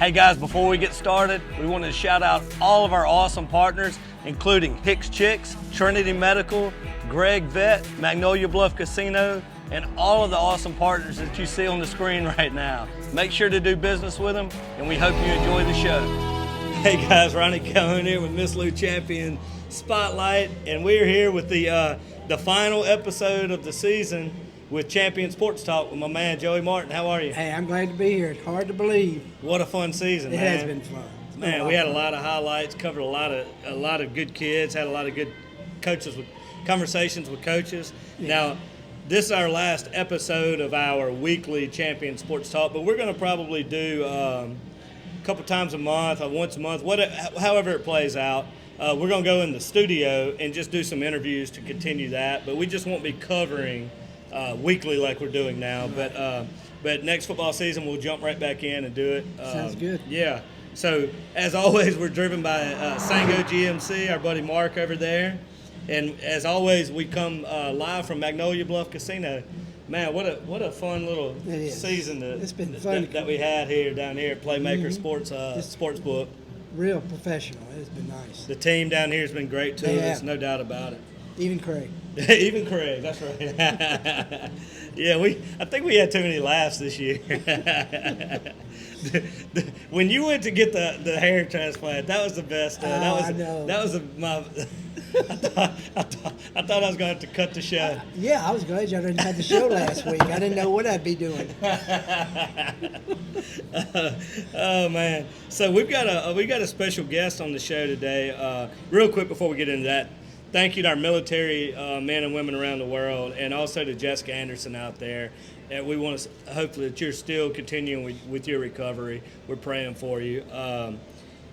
Hey guys, before we get started, we want to shout out all of our awesome partners, including Hicks Chiks, Trinity Medical, Gregg Vet, Magnolia Bluff Casino, and all of the awesome partners that you see on the screen right now. Make sure to do business with them, and we hope you enjoy the show. Hey guys, Ronnie Cohen here with Miss Lou Champion Spotlight, and we're here with the final episode of the season with Champion Sports Talk with my man Joey Martin. How are you? Hey, I'm glad to be here. It's hard to believe. What a fun season, man. It has been fun. Man, we had a lot of highlights, covered a lot of good kids, had a lot of good conversations with coaches. Yeah. Now, this is our last episode of our weekly Champion Sports Talk, but we're going to probably do a couple times a month, once a month, however it plays out. We're going to go in the studio and just do some interviews to continue that, but we just won't be covering weekly like we're doing now. Right. But next football season we'll jump right back in and do it. Sounds good. Yeah. So as always, we're driven by Sango GMC, our buddy Mark over there, and as always we come live from Magnolia Bluff Casino. Man, what a fun little season it's been fun that we had down here at Playmakers Sportsbook. Real professional. It's been nice. The team down here has been great too. There's no doubt about it. Even Craig. Even Craig, that's right. Yeah, I think we had too many laughs this year. When you went to get the hair transplant, that was the best. I know. That was my. I thought I was going to have to cut the show. Yeah, I was glad y'all didn't have the show last week. I didn't know what I'd be doing. Oh man! So we got a special guest on the show today. Real quick before we get into that. Thank you to our military men and women around the world, and also to Jessica Anderson out there. And we want to hopefully that you're still continuing with your recovery. We're praying for you.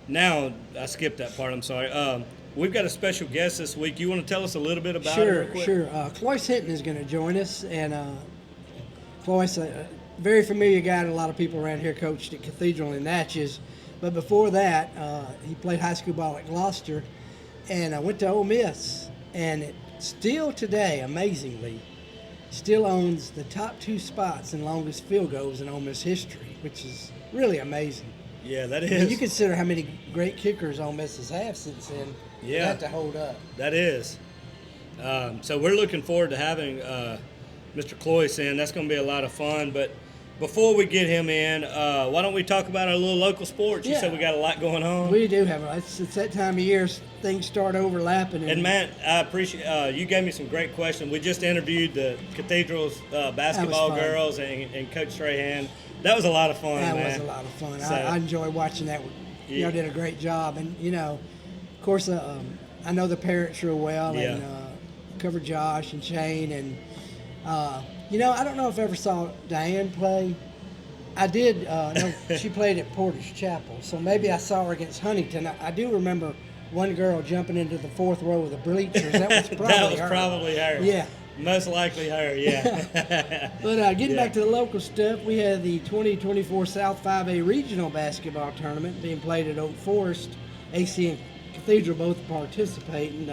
Now, I skipped that part. I'm sorry. We've got a special guest this week. You want to tell us a little bit about it? Sure. Cloyce Hinton is going to join us, and Cloyce, a very familiar guy to a lot of people around here, coached at Cathedral in Natchez. But before that, he played high school ball at Gloucester. And I went to Ole Miss, and it still today, amazingly, still owns the top 2 spots in longest field goals in Ole Miss history, which is really amazing. Yeah, that is. I mean, you consider how many great kickers Ole Miss has had since then. Yeah, that to hold up. That is. So we're looking forward to having Mr. Cloyce in. That's going to be a lot of fun. But before we get him in, why don't we talk about our little local sports? You said we got a lot going on. We do have it's that time of year things start overlapping. And Matt, I appreciate you gave me some great questions. We just interviewed the Cathedral's basketball girls and Coach Strahan. That was a lot of fun. That was a lot of fun. So, I enjoy watching that. Y'all did a great job, and of course, I know the parents real well, and covered Josh and Shane, and I don't know if I ever saw Diane play. I did know she played at Porter's Chapel, so maybe I saw her against Huntington. I do remember one girl jumping into the 4th row of the bleachers. That was probably her. Yeah. Most likely her, yeah. But getting back to the local stuff, we had the 2024 South 5A Regional Basketball Tournament being played at Oak Forest. AC and Cathedral both participating.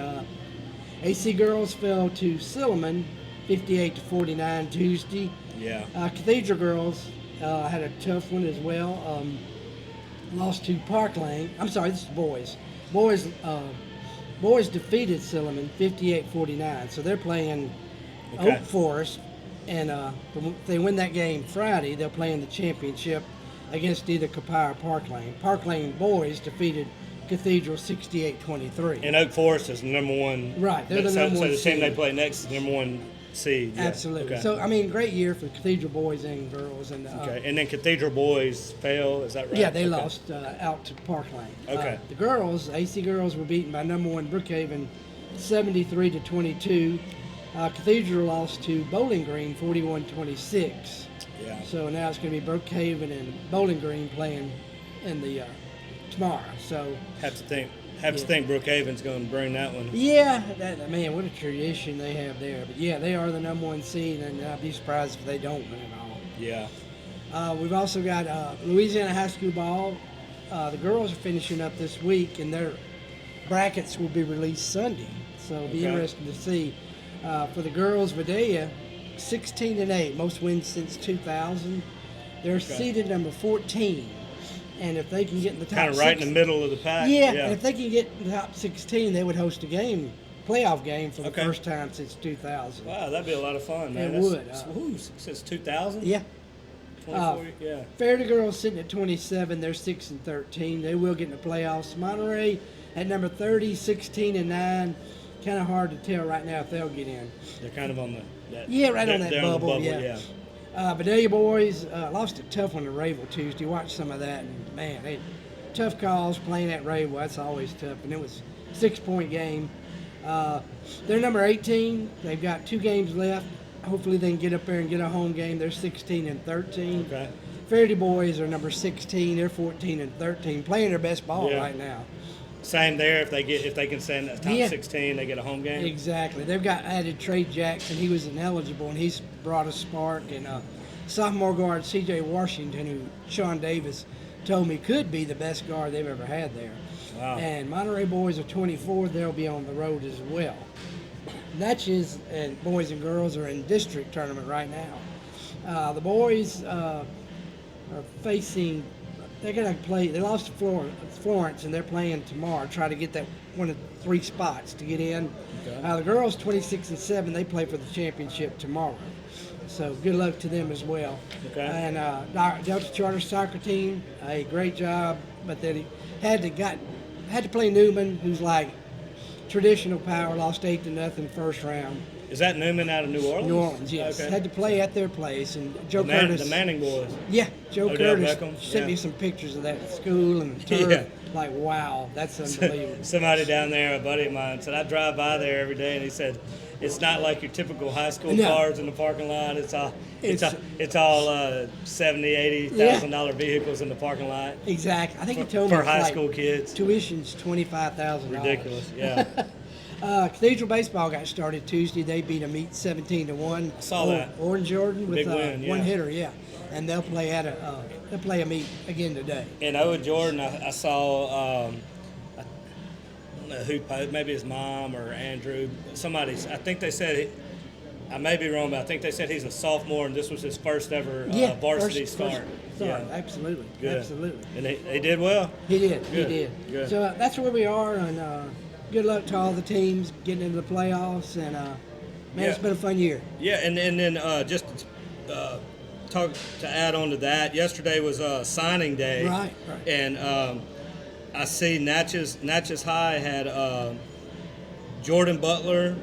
AC girls fell to Silliman 58-49 Tuesday. Yeah. Cathedral girls had a tough one as well. Lost to Park Lane. I'm sorry, this is boys. Boys defeated Silliman 58-49. So they're playing Oak Forest, and if they win that game Friday, they'll play in the championship against either Copiah or Park Lane. Park Lane boys defeated Cathedral 68-23. And Oak Forest is number 1. Right, they're the number 1 seed. So the team they play next is number 1 seed. Yeah. Absolutely. Okay. So, great year for Cathedral boys and girls. And and then Cathedral boys fell, is that right? Yeah, they lost out to Park Lane. Okay. The girls, AC girls, were beaten by number 1 Brookhaven 73-22. Cathedral lost to Bowling Green 41-26. Yeah. So now it's going to be Brookhaven and Bowling Green playing in the tomorrow. So have to think Brookhaven's going to bring that one. Yeah, man, what a tradition they have there. But yeah, they are the number 1 seed, and I'd be surprised if they don't win it all. Yeah. We've also got Louisiana High School Ball. The girls are finishing up this week, and their brackets will be released Sunday. So it'll be interesting to see. For the girls, Vidalia, 16-8, most wins since 2000. They're seeded number 14. And if they can get in the top kind of right in the middle of the pack. Yeah, and if they can get in the top 16, they would host a playoff game for the first time since 2000. Wow, that'd be a lot of fun, man. It would. Since 2000? Yeah. 24, yeah. Fairleigh girls sitting at 27. They're 6-13. They will get in the playoffs. Monterey at number 30, 16-9. Kind of hard to tell right now if they'll get in. They're kind of on that. Yeah, right on that bubble. Yeah. Vandalia boys lost a tough one to Rayville Tuesday. Watched some of that, and man, tough calls playing at Rayville. That's always tough, and it was a 6-point game. They're number 18. They've got 2 games left. Hopefully they can get up there and get a home game. They're 16-13. Okay. Fairleigh boys are number 16. They're 14-13, playing their best ball right now. Same there. If they can send that top 16, they get a home game. Exactly. They've got added Trey Jackson. He was ineligible, and he's brought a spark. And sophomore guard C.J. Washington, who Sean Davis told me could be the best guard they've ever had there. Wow. And Monterey boys are 24. They'll be on the road as well. Natchez and boys and girls are in district tournament right now. The boys are facing. They're going to play. They lost to Florence, and they're playing tomorrow. Try to get that one of 3 spots to get in. Okay. The girls 26-7. They play for the championship tomorrow. So good luck to them as well. Okay. And Delta Charter soccer team, a great job, but they had to play Newman, who's like traditional power. Lost 8-0 first round. Is that Newman out of New Orleans? New Orleans, yes. Okay. Had to play at their place, and Joe Curtis. The Manning boys. Yeah, Joe Odell Curtis Beckham, sent me some pictures of that at school and the turf. Yeah. Like, wow, that's unbelievable. Somebody down there, a buddy of mine, said I drive by there every day, and he said it's not like your typical high school cars in the parking lot. It's all $70,000, $80,000 vehicles in the parking lot. Exactly. I think he told me for high school kids. Tuition's $25,000. Ridiculous. Yeah. Cathedral baseball got started Tuesday. They beat them 17-1. I saw that. Orange Jordan with big win, one hitter, and they'll play they'll play a meet again today. And Owen Jordan, I saw. I don't know who posted, maybe his mom or Andrew. Somebody. I think they said. I may be wrong, but I think they said he's a sophomore, and this was his first ever varsity start. Yeah, absolutely. Good. Absolutely. And he did well. He did. Good. He did. Good. So that's where we are, and good luck to all the teams getting into the playoffs. And it's been a fun year. Yeah, and then just talk to add on to that. Yesterday was signing day. Right. And I see Natchez High had Jordan Butler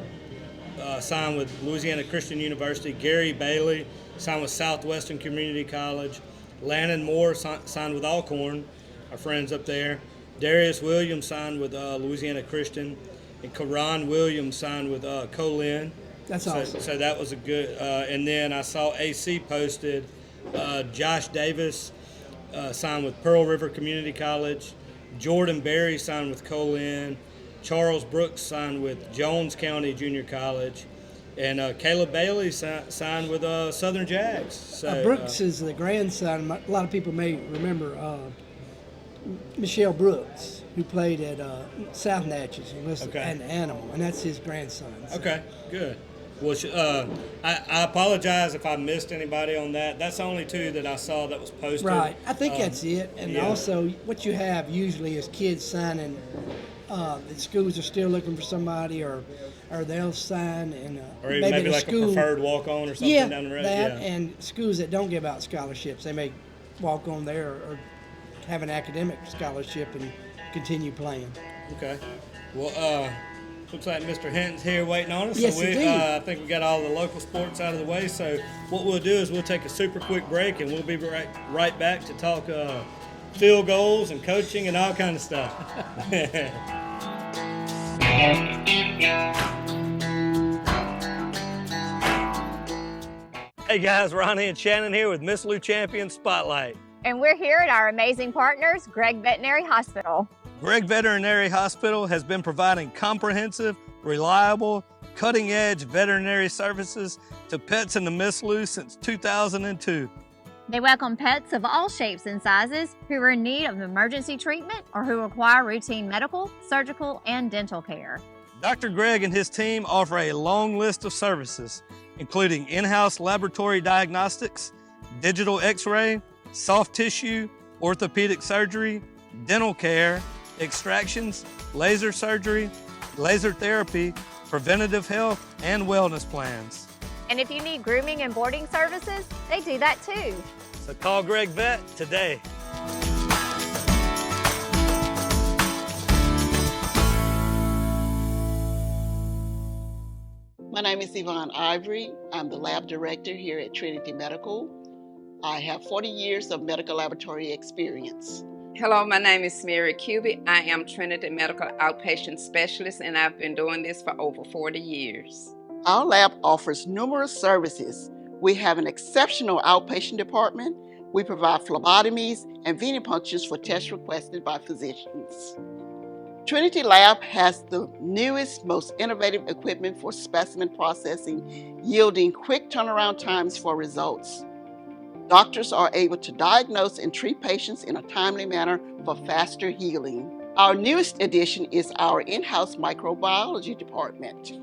signed with Louisiana Christian University. Gary Bailey signed with Southwestern Community College. Landon Moore signed with Alcorn, our friends up there. Darius Williams signed with Louisiana Christian. And Karan Williams signed with Colin. That's awesome. So that was a good. And then I saw AC posted Josh Davis signed with Pearl River Community College. Jordan Berry signed with Colin. Charles Brooks signed with Jones County Junior College. And Caleb Bailey signed with Southern Jags. So, Brooks is the grandson. A lot of people may remember Michelle Brooks, who played at South Natchez and Animal, and that's his grandson. So. Okay, good. Well, I apologize if I missed anybody on that. That's the only 2 that I saw that was posted. Right. I think that's it. And also, what you have usually is kids signing. The schools are still looking for somebody, or they'll sign and or maybe like school, a preferred walk-on or something down the road. And schools that don't give out scholarships, they may walk on there or have an academic scholarship and continue playing. Okay. Well, looks like Mr. Hinton's here waiting on us. Yes, so I think we got all the local sports out of the way. So what we'll do is we'll take a super quick break, and we'll be right back to talk field goals and coaching and all kind of stuff. Hey guys, Ronnie and Shannon here with Miss Lou Champion Spotlight. And we're here at our amazing partners, Gregg Veterinary Hospital. Gregg Veterinary Hospital has been providing comprehensive, reliable, cutting-edge veterinary services to pets in the Miss Lou since 2002. They welcome pets of all shapes and sizes who are in need of emergency treatment or who require routine medical, surgical, and dental care. Dr. Gregg and his team offer a long list of services, including in-house laboratory diagnostics, digital x-ray, soft tissue, orthopedic surgery, dental care, extractions, laser surgery, laser therapy, preventative health, and wellness plans. And if you need grooming and boarding services, they do that too. So call Gregg Vet today. My name is Yvonne Ivory. I'm the lab director here at Trinity Medical. I have 40 years of medical laboratory experience. Hello, my name is Mary Cubic. I am Trinity Medical Outpatient Specialist, and I've been doing this for over 40 years. Our lab offers numerous services. We have an exceptional outpatient department. We provide phlebotomies and venipunctures for tests requested by physicians. Trinity Lab has the newest, most innovative equipment for specimen processing, yielding quick turnaround times for results. Doctors are able to diagnose and treat patients in a timely manner for faster healing. Our newest addition is our in-house microbiology department.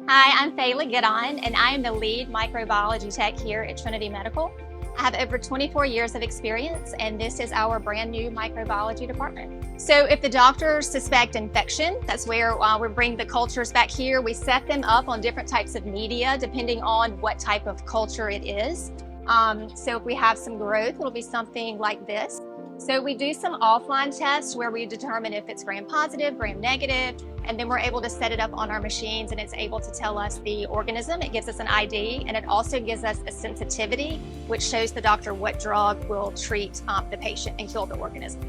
Hi, I'm Fayla Giddon, and I am the lead microbiology tech here at Trinity Medical. I have over 24 years of experience, and this is our brand new microbiology department. So if the doctors suspect infection, that's where we bring the cultures back here. We set them up on different types of media, depending on what type of culture it is. So if we have some growth, it'll be something like this. So we do some offline tests where we determine if it's gram positive, gram negative, and then we're able to set it up on our machines, and it's able to tell us the organism. It gives us an ID, and it also gives us a sensitivity, which shows the doctor what drug will treat the patient and kill the organism.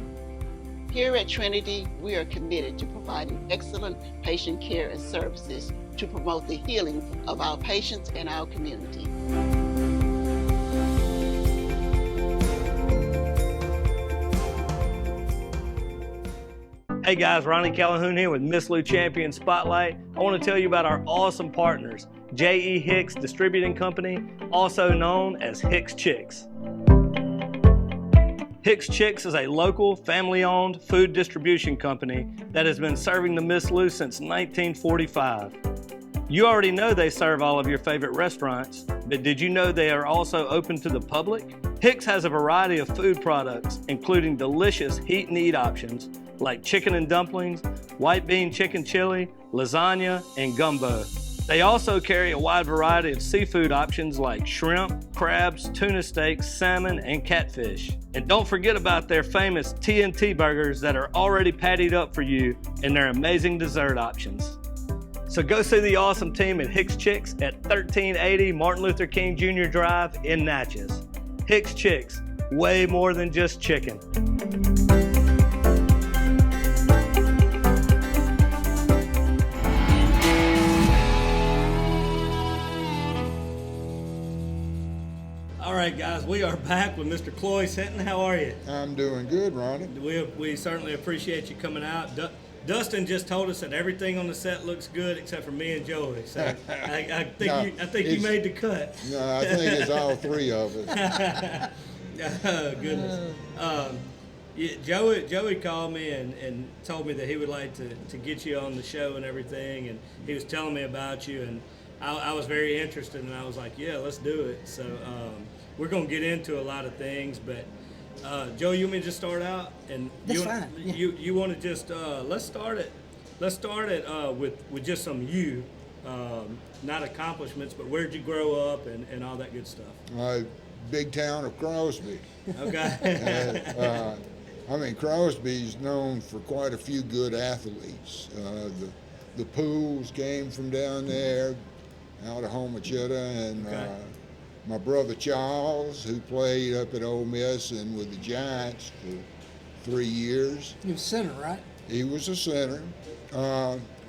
Here at Trinity, we are committed to providing excellent patient care and services to promote the healing of our patients and our community. Hey guys, Ronnie Calhoun here with Miss Lou Champion Spotlight. I want to tell you about our awesome partners, J.E. Hicks Distributing Company, also known as Hicks Chiks. Hicks Chiks is a local, family-owned food distribution company that has been serving the Miss Lou since 1945. You already know they serve all of your favorite restaurants, but did you know they are also open to the public? Hicks has a variety of food products, including delicious heat and eat options like chicken and dumplings, white bean chicken chili, lasagna, and gumbo. They also carry a wide variety of seafood options like shrimp, crabs, tuna steaks, salmon, and catfish. And don't forget about their famous TNT burgers that are already pattied up for you, and their amazing dessert options. So go see the awesome team at Hicks Chiks at 1380 Martin Luther King Jr. Drive in Natchez. Hicks Chiks, way more than just chicken. All right, guys, we are back with Mr. Cloyce Hinton. How are you? I'm doing good, Ronnie. We certainly appreciate you coming out. Dustin just told us that everything on the set looks good except for me and Joey. So I think you made the cut. No, I think it's all three of us. Oh, goodness. Joey called me and told me that he would like to get you on the show and everything, and he was telling me about you, and I was very interested, and I was like, yeah, let's do it. So we're going to get into a lot of things, but Joe, you want me to just start out? And That's fine. Yeah. You want to just let's start it with just some not accomplishments, but where'd you grow up and all that good stuff. Big town of Crosby. Okay. Crosby's known for quite a few good athletes. The Pools came from down there, out of Homachetta, and my brother Charles, who played up at Ole Miss and with the Giants for 3 years. He was center, right? He was a center.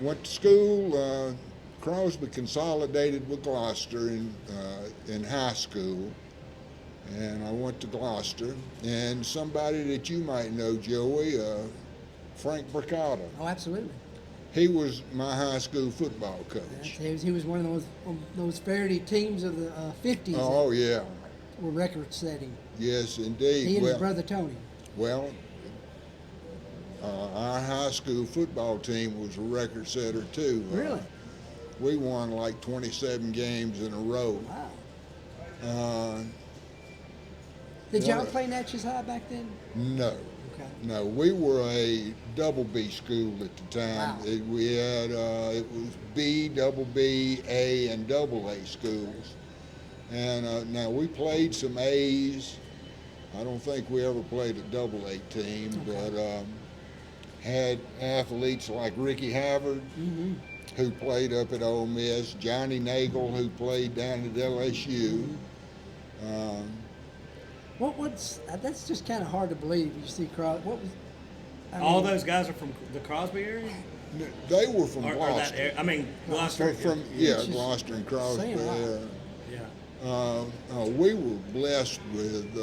Went to school. Crosby consolidated with Gloucester in high school, and I went to Gloucester. And somebody that you might know, Joey, Frank Bricata. Oh, absolutely. He was my high school football coach. He was one of those Faraday teams of the 50s. Oh, yeah. Were record-setting. Yes, indeed. He and his brother Tony. Well, our high school football team was a record setter too. Really? We won like 27 games in a row. Wow. Did y'all play Natchez High back then? No. Okay. No, we were a double B school at the time. Wow. We had it was B, double B, A, and double A schools. And now we played some A's. I don't think we ever played a double A team, but had athletes like Ricky Havard, who played up at Ole Miss, Johnny Nagel, who played down at LSU. That's just kind of hard to believe. You see, All those guys are from the Crosby area? They were from Or Gloucester. that area? I mean, Gloucester. Gloucester and Crosby. Yeah. We were blessed with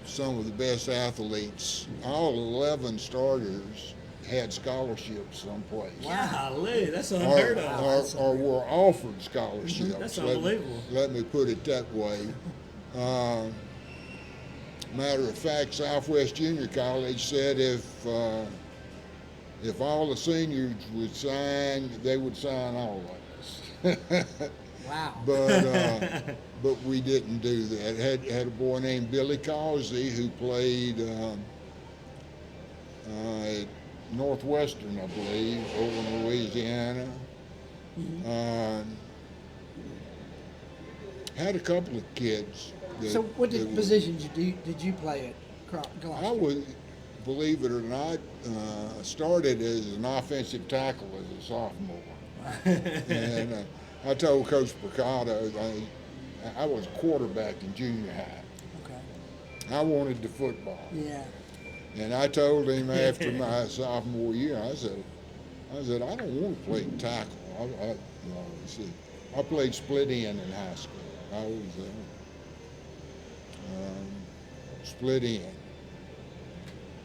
some of the best athletes. All 11 starters had scholarships someplace. Golly, that's unheard of. Or were offered scholarships. That's unbelievable. Let me put it that way. Matter of fact, Southwest Junior College said if all the seniors would sign, they would sign all of us. Wow. But we didn't do that. Had a boy named Billy Causey who played at Northwestern, I believe, over in Louisiana. Had a couple of kids. So what positions did you play at Gloucester? I was, believe it or not, started as an offensive tackle as a sophomore. And I told Coach Picado I was a quarterback in junior high. Okay. I wanted the football. Yeah. And I told him after my sophomore year, I said, I don't want to play tackle. I played split end in high school. I was split end.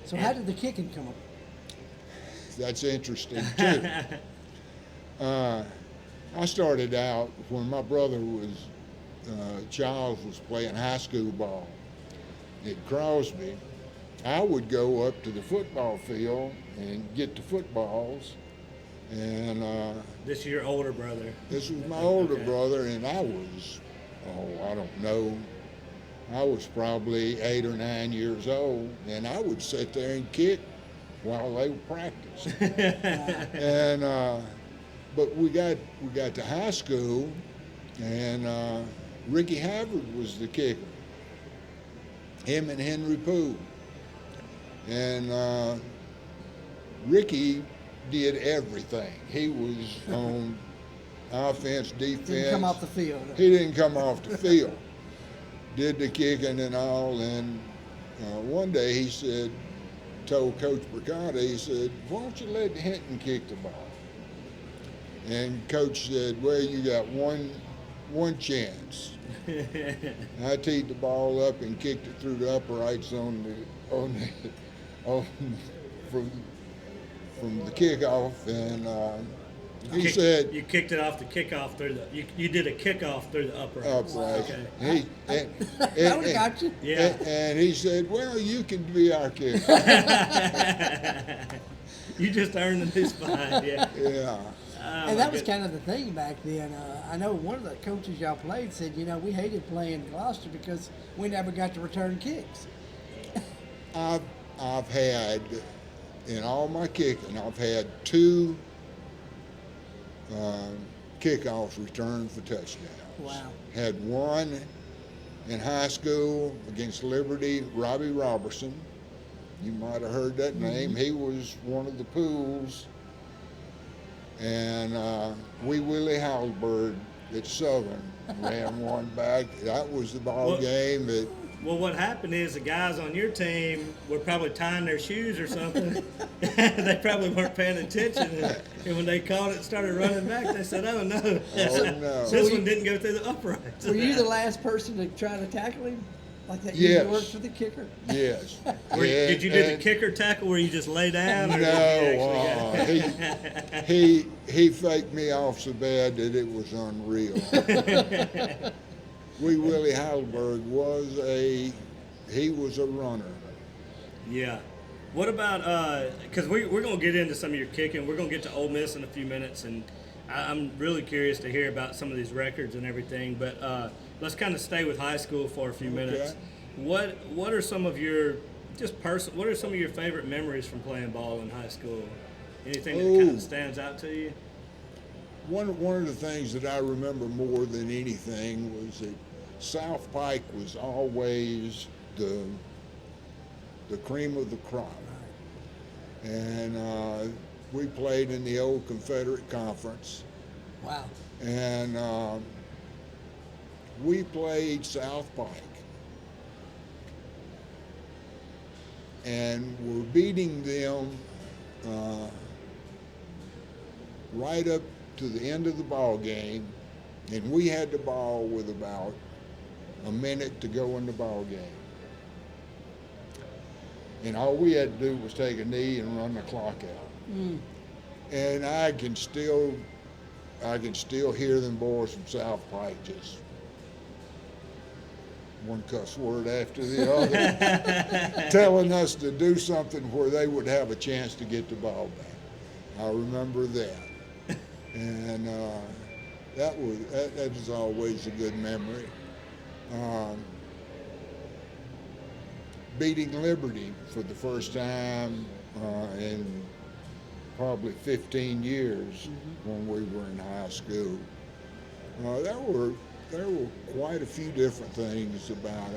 So how did the kicking come up? That's interesting too. I started out when my brother Charles was playing high school ball at Crosby. I would go up to the football field and get the footballs. And this is your older brother. This was my older brother, and I was, I don't know, I was probably 8 or 9 years old, and I would sit there and kick while they were practicing. And but we got to high school, and Ricky Havard was the kicker. Him and Henry Poole. And Ricky did everything. He was on offense, defense. Didn't come off the field. He didn't come off the field. Did the kicking and all. And one day he said, told Coach Bricada, he said, why don't you let Hinton kick the ball? And Coach said, well, you got one chance. I teed the ball up and kicked it through the uprights from the kickoff, and he said you kicked it off the kickoff through the. You did a kickoff through the uprights. Okay. That would have got you. Yeah. And he said, well, you can be our kicker. You just earned the new spot. Yeah. Yeah. And that was kind of the thing back then. I know one of the coaches y'all played said, we hated playing Gloucester because we never got to return kicks. I've had, in all my kicking, I've had 2 kickoffs returned for touchdowns. Wow. Had one in high school against Liberty, Robbie Robertson. You might have heard that name. He was one of the Pools. And Wee Willie Halberg at Southern ran one back. That was the ball game. Well, what happened is the guys on your team were probably tying their shoes or something. They probably weren't paying attention. And when they caught it and started running back, they said, oh, no. No. This one didn't go through the uprights. Were you the last person to try to tackle him? Like that Yes. usually works for the kicker? Yes. Did you do the kicker tackle where you just lay down? Or No, he faked me off so bad that it was unreal. Wee Willie Halberg was a runner. Yeah. What about, because we're going to get into some of your kicking. We're going to get to Ole Miss in a few minutes, and I'm really curious to hear about some of these records and everything. But let's kind of stay with high school for a few minutes. What are some of your what are some of your favorite memories from playing ball in high school? Anything that kind of stands out to you? One of the things that I remember more than anything was that South Pike was always the cream of the crop. And we played in the old Confederate Conference. Wow. And we played South Pike. And we're beating them right up to the end of the ball game, and we had the ball with about a minute to go in the ball game. And all we had to do was take a knee and run the clock out. And I can still hear them boys from South Pike just one cuss word after the other, telling us to do something where they would have a chance to get the ball back. I remember that. And that is always a good memory. Beating Liberty for the first time in probably 15 years when we were in high school. There were quite a few different things about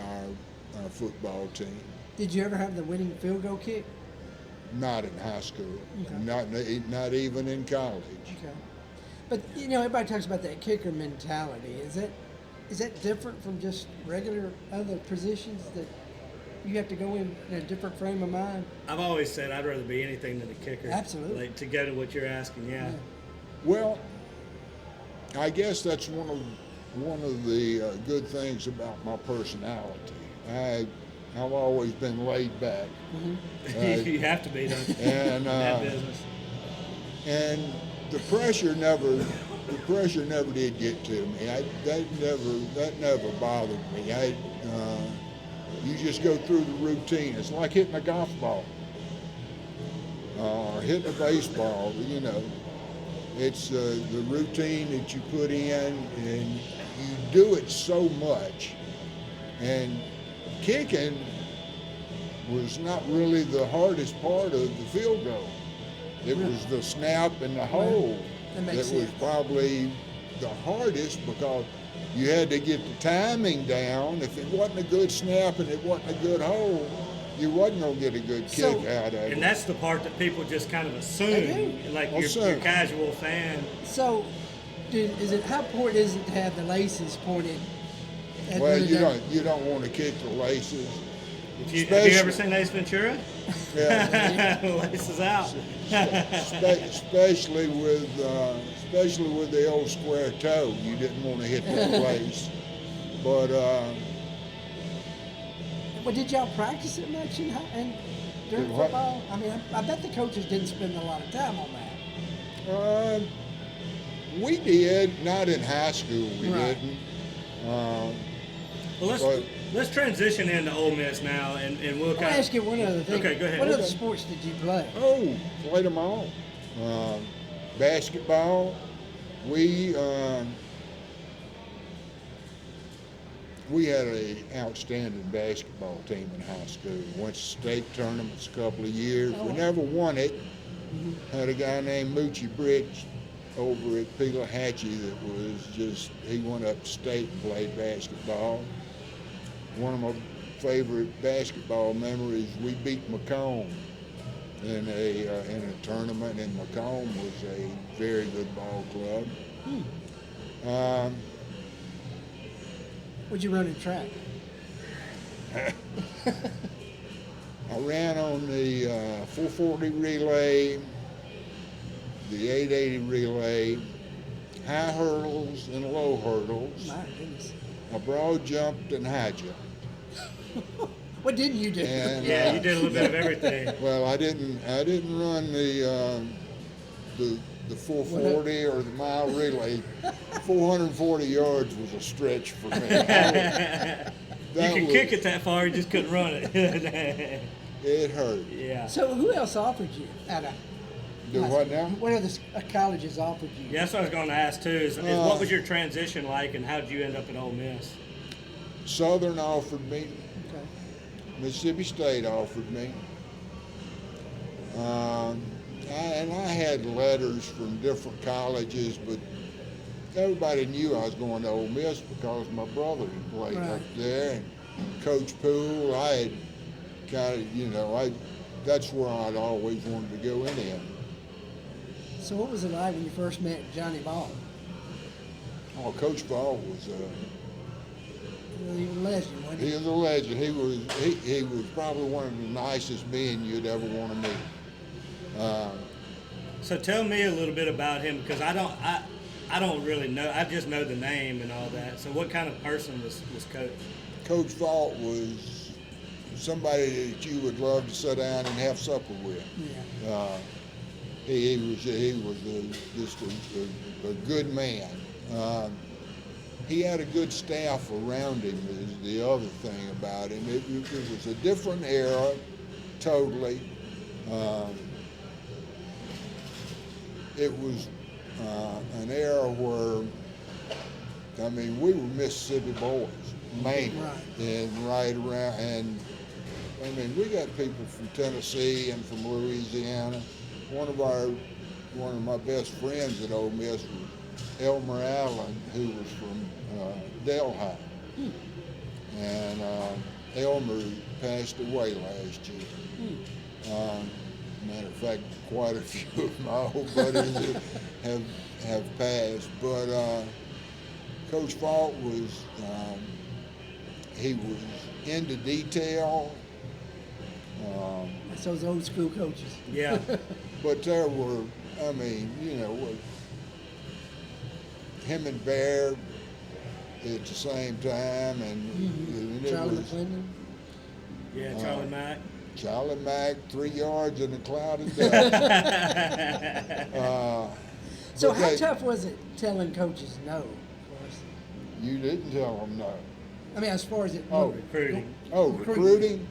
our football team. Did you ever have the winning field goal kick? Not in high school. Okay. Not even in college. Okay. But everybody talks about that kicker mentality. Is that different from just regular other positions that you have to go in a different frame of mind? I've always said I'd rather be anything than a kicker. Absolutely. Like, to go to what you're asking, yeah. Well, I guess that's one of the good things about my personality. I've always been laid back. You have to be, don't you? And in that business. And the pressure never did get to me. That never bothered me. You just go through the routine. It's like hitting a golf ball or hitting a baseball. It's the routine that you put in, and you do it so much. And kicking was not really the hardest part of the field goal. It was the snap and the hole that was probably the hardest, because you had to get the timing down. If it wasn't a good snap and it wasn't a good hole, you wasn't going to get a good kick out of it. And that's the part that people just kind of assume, like your casual fan. So, how important is it to have the laces pointed? Well, you don't want to kick the laces. Have you ever seen Ace Ventura? Yeah. Laces out. especially with the old square toe, you didn't want to hit that lace. But well, did y'all practice it much during football? I mean, I bet the coaches didn't spend a lot of time on that. We did, not in high school. We didn't. Well, let's transition into Ole Miss now, and we'll I'll ask you one other thing. Okay, go ahead. What other sports did you play? Oh, played them all. Basketball. We had an outstanding basketball team in high school. Went to state tournaments a couple of years. We never won it. Had a guy named Moochie Bridge over at Pelahatchie that was he went up to state and played basketball. One of my favorite basketball memories, we beat Macomb in a tournament, and Macomb was a very good ball club. What'd you run in track? I ran on the 440 relay, the 880 relay, high hurdles and low hurdles. My goodness. I broad jumped and high jumped. What didn't you do? And, you did a little bit of everything. Well, I didn't run the 440 or the mile relay. 440 yards was a stretch for me. You could kick it that far, you just couldn't run it. It hurt. Yeah. So who else offered you out of? Do what now? What other colleges offered you? Yeah, that's what I was going to ask too. Is what was your transition like, and how did you end up at Ole Miss? Southern offered me. Okay. Mississippi State offered me. And I had letters from different colleges, but everybody knew I was going to Ole Miss because my brother had played up there, and Coach Poole. I had kind of, that's where I'd always wanted to go anyhow. So what was it like when you first met Johnny Ball? Oh, Coach Ball was He was a legend, wasn't he? he was a legend. He was probably one of the nicest men you'd ever want to meet. So tell me a little bit about him, because I don't really know. I just know the name and all that. So what kind of person was Coach? Coach Vault was somebody that you would love to sit down and have supper with. Yeah. He was just a good man. He had a good staff around him is the other thing about him. It was a different era, totally. It was an era where, we were Mississippi boys, mainly, and right around, and we got people from Tennessee and from Louisiana. One of my best friends at Ole Miss was Elmer Allen, who was from Delhi. And Elmer passed away last year. Matter of fact, quite a few of my old buddies have passed. But Coach Fault was, he was into detail. That's those old school coaches. Yeah. But there were, him and Bear at the same time, and it Charlie was McClendon. Yeah, Charlie Mack. Charlie Mack, 3 yards in a cloud of dust. So how tough was it telling coaches no? Of course. You didn't tell them no. As far as it. Recruiting. Recruiting?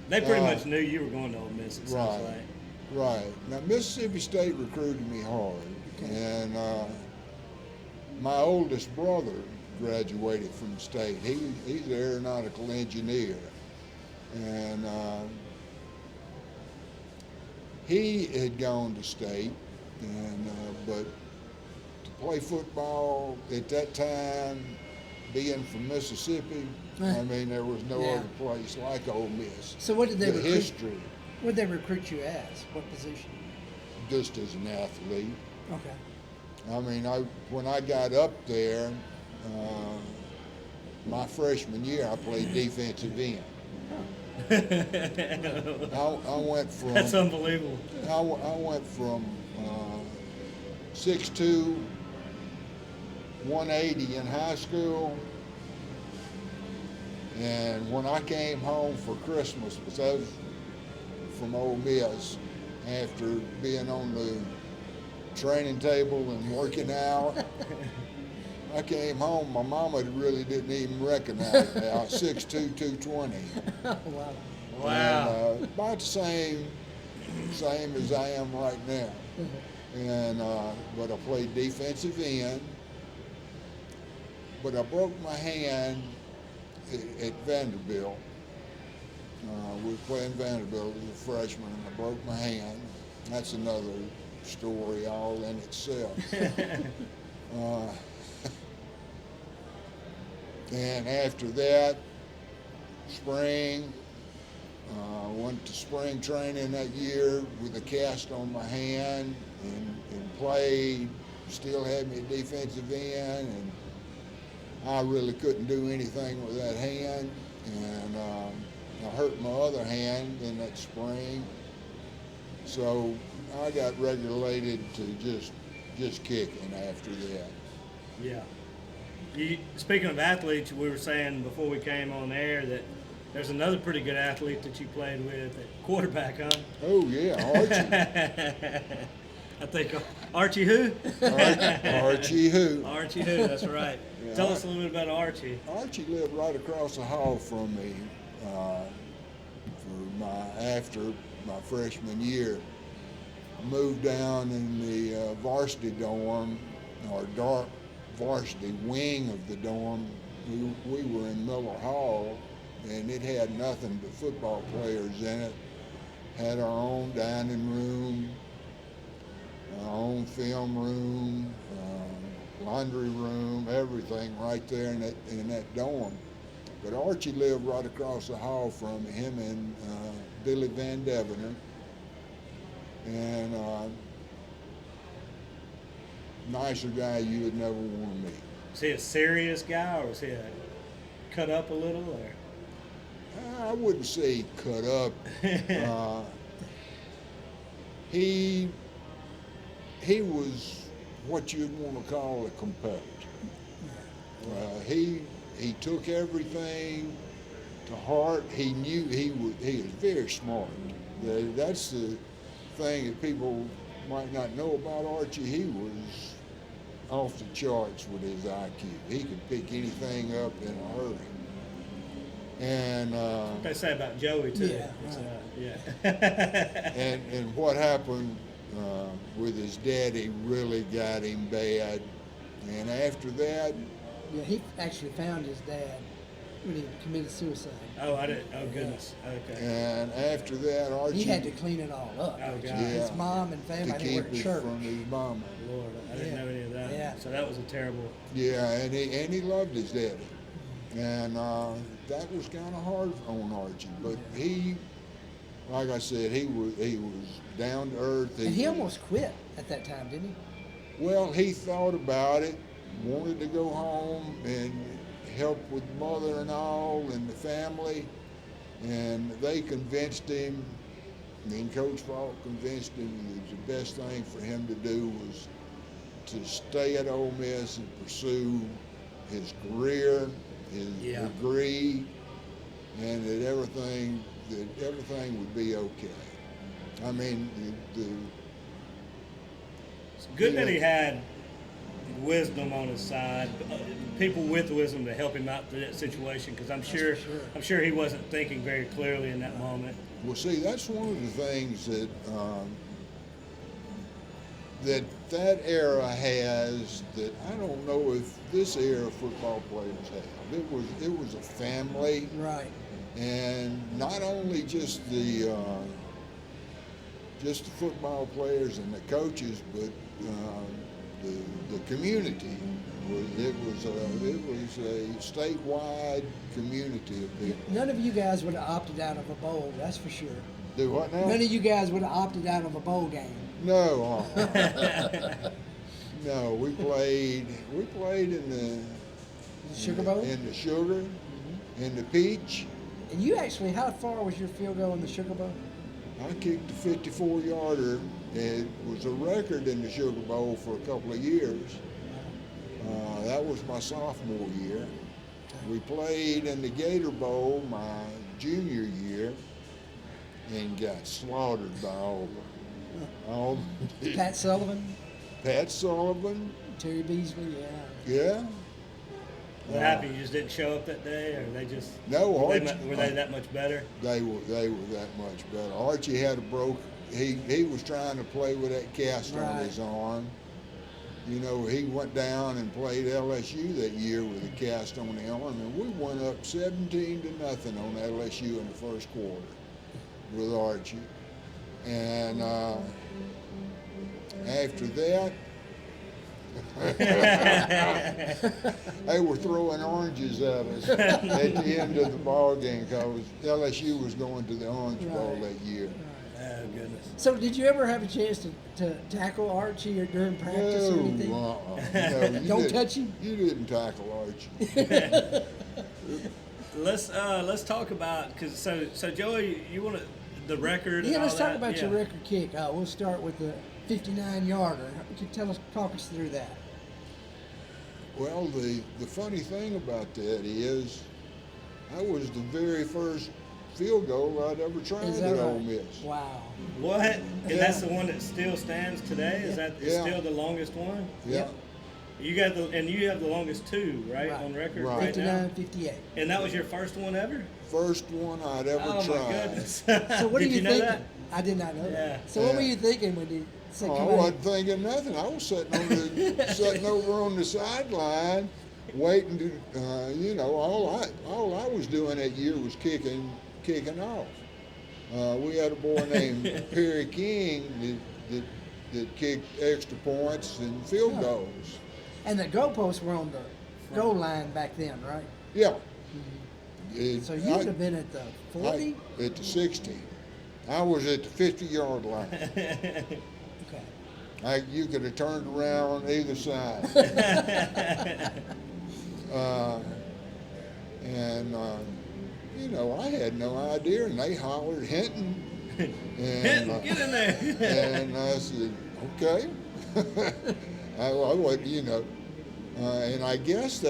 They pretty much knew you were going to Ole Miss, it sounds like. Right. Now, Mississippi State recruited me hard. Okay. And my oldest brother graduated from State. He's an aeronautical engineer. And he had gone to State, and but to play football at that time, being from Mississippi, there was no other place like Ole Miss. So what did they recruit? History. What did they recruit you as? What position? Just as an athlete. Okay. When I got up there, my freshman year, I played defensive end. I went from. That's unbelievable. I went from 6'2", 180 in high school, and when I came home for Christmas, because I was from Ole Miss, after being on the training table and working out, I came home, my mama really didn't even recognize me. I was 6'2", 220. Wow. Wow. And, about the same as I am right now. And but I played defensive end. But I broke my hand at Vanderbilt. We were playing Vanderbilt as a freshman, and I broke my hand. That's another story all in itself. And after that, spring, went to spring training that year with a cast on my hand and played, still had me at defensive end, and I really couldn't do anything with that hand. And I hurt my other hand in that spring. So I got regulated to just kicking after that. Yeah. Speaking of athletes, we were saying before we came on air that there's another pretty good athlete that you played with at quarterback, huh? Oh, yeah, Archie. I think Archie who? Archie who. Archie who, that's right. Yeah, Tell us a little bit about Archie. Archie lived right across the hall from me after my freshman year. Moved down in the varsity dorm, or dark varsity wing of the dorm. We were in Miller Hall, and it had nothing but football players in it. Had our own dining room, our own film room, laundry room, everything right there in that dorm. But Archie lived right across the hall from him and Billy Van Devener. And nicer guy you would never want to meet. Was he a serious guy, or was he cut up a little? Or? I wouldn't say cut up. He was what you'd want to call a competitor. He took everything to heart. He knew he was very smart. That's the thing that people might not know about Archie. He was off the charts with his IQ. He could pick anything up in a hurry. And they say about Joey too. Yeah. and what happened with his daddy really got him bad. And after that, yeah, he actually found his dad when he committed suicide. Oh, I didn't. Oh, goodness. Okay. And after that, Archie, he had to clean it all up. Oh, God. His mom and family to had to keep work it church. from his mama. Lord, I didn't know any of that. Yeah. So that was a terrible. Yeah, and he loved his daddy, and that was kind of hard on Archie. But he, like I said, he was down to earth. And he almost quit at that time, didn't he? Well, he thought about it, wanted to go home and help with mother and all and the family, and they convinced him. I mean, Coach Falk convinced him that the best thing for him to do was to stay at Ole Miss and pursue his career, his degree, and that everything would be okay. I mean, It's good that he had wisdom on his side, people with wisdom to help him out through that situation, because I'm sure he wasn't thinking very clearly in that moment. Well, see, that's one of the things that that era has that I don't know if this era of football players have. It was a family, Right. and not only just the football players and the coaches, but the community. It was a statewide community of people. None of you guys would have opted out of a bowl, that's for sure. Do what now? None of you guys would have opted out of a bowl game. No. No, we played in the Sugar Bowl? in the Sugar, in the Peach. And you actually, how far was your field goal in the Sugar Bowl? I kicked a 54-yarder. It was a record in the Sugar Bowl for a couple of years. That was my sophomore year. We played in the Gator Bowl my junior year and got slaughtered by Auburn. Pat Sullivan? Pat Sullivan. Terry Beasley, Yeah. What happened? You just didn't show up that day, or they just No, were Archie, they that much better? They were that much better. Archie had a broke. He was trying to play with that cast on his arm. You know, he went down and played LSU that year with a cast on the arm, and we went up 17-0 on LSU in the first quarter with Archie. And after that, they were throwing oranges at us at the end of the ball game because LSU was going to the Orange Bowl that year. Oh, goodness. So did you ever have a chance to tackle Archie or during practice or anything? No, Don't touch him? You didn't tackle Archie. Let's talk about, because so Joey, you want the record? Yeah, and let's all talk that? about your record kick. We'll start with the 59-yarder. Talk us through that. Well, the funny thing about that is, I was the very first field goal I'd ever tried at Ole Miss. Wow. What? And that's the one that still stands today? Is that still the longest one? Yeah. You got you have the longest two, right, on record right now? 59-58. And that was your first one ever? First one I'd ever tried. Oh, my goodness. So what Did do you know think? that? I did not know Yeah. that. So what were you thinking when you said, I come on? wasn't thinking nothing. I was sitting over on the sideline, waiting to, you know, all I was doing that year was kicking off. We had a boy named Perry King that kicked extra points and field goals. And the goalposts were on the goal line back then, right? Yeah. So you would have been at the 40? At the 60. I was at the 50-yard line. Okay. You could have turned around either side. You know, I had no idea, and they hollered, Hinton. And, Hinton, get in there. And I said, okay. I wasn't, you know, and I guess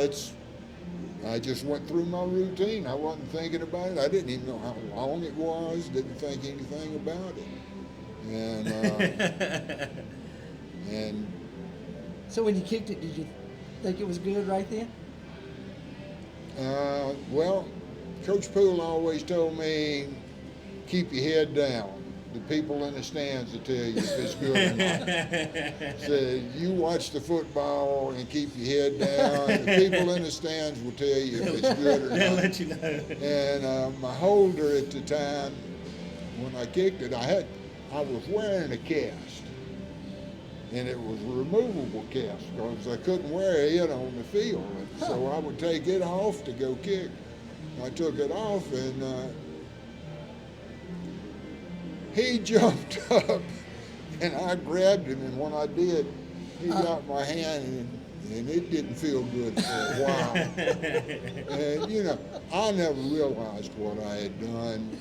I just went through my routine. I wasn't thinking about it. I didn't even know how long it was, didn't think anything about it. And So when you kicked it, did you think it was good right then? well, Coach Poole always told me, keep your head down. The people in the stands will tell you if it's good or not. Said, you watch the football and keep your head down. The people in the stands will tell you if it's good or not. They'll let you know. And my holder at the time, when I kicked it, I was wearing a cast. And it was a removable cast because I couldn't wear it on the field. So I would take it off to go kick. I took it off and he jumped up and I grabbed him, and when I did, he got my hand and it didn't feel good for a while. And you know, I never realized what I had done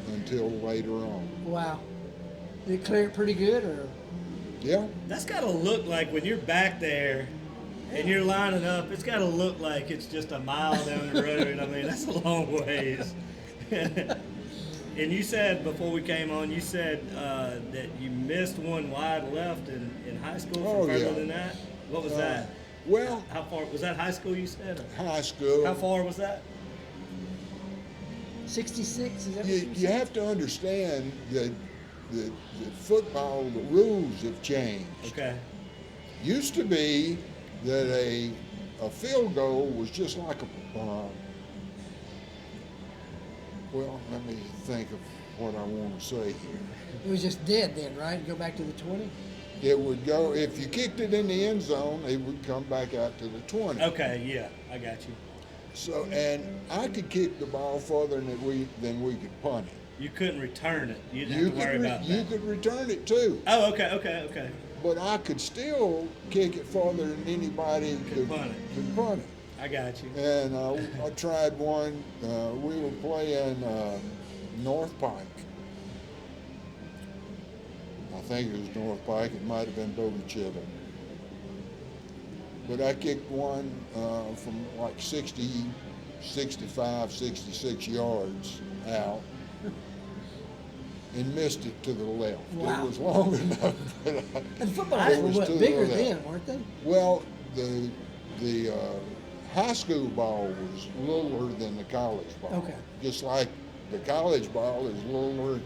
until later on. Wow. Did it clear it pretty good, or? Yeah. That's got to look like when you're back there and you're lining up, it's got to look like it's just a mile down the road. I mean, that's a long ways. And you said before we came on, you said that you missed one wide left in high school from further than that. What was that? Well, how far was that? High school, you said? High school. How far was that? 66. Is that You have to understand that the football, the rules have changed. Okay. Used to be that a field goal was just like a well, let me think of what I want to say here. It was just dead then, right? Go back to the 20? It would go, if you kicked it in the end zone, it would come back out to the 20. Okay, yeah, I got you. So, and I could kick the ball further than we could punt it. You couldn't return it. You didn't have to worry about that. You could return it too. Oh, okay. But I could still kick it farther than anybody could punt it. I got you. And I tried one. We were playing North Pike. I think it was North Pike. It might have been Bowden. But I kicked one from like 60, 65, 66 yards out and missed it to the left. Wow. It was long enough. And footballs were bigger then, weren't they? Well, the high school ball was littler than the college ball. Okay. Just like the college ball is littler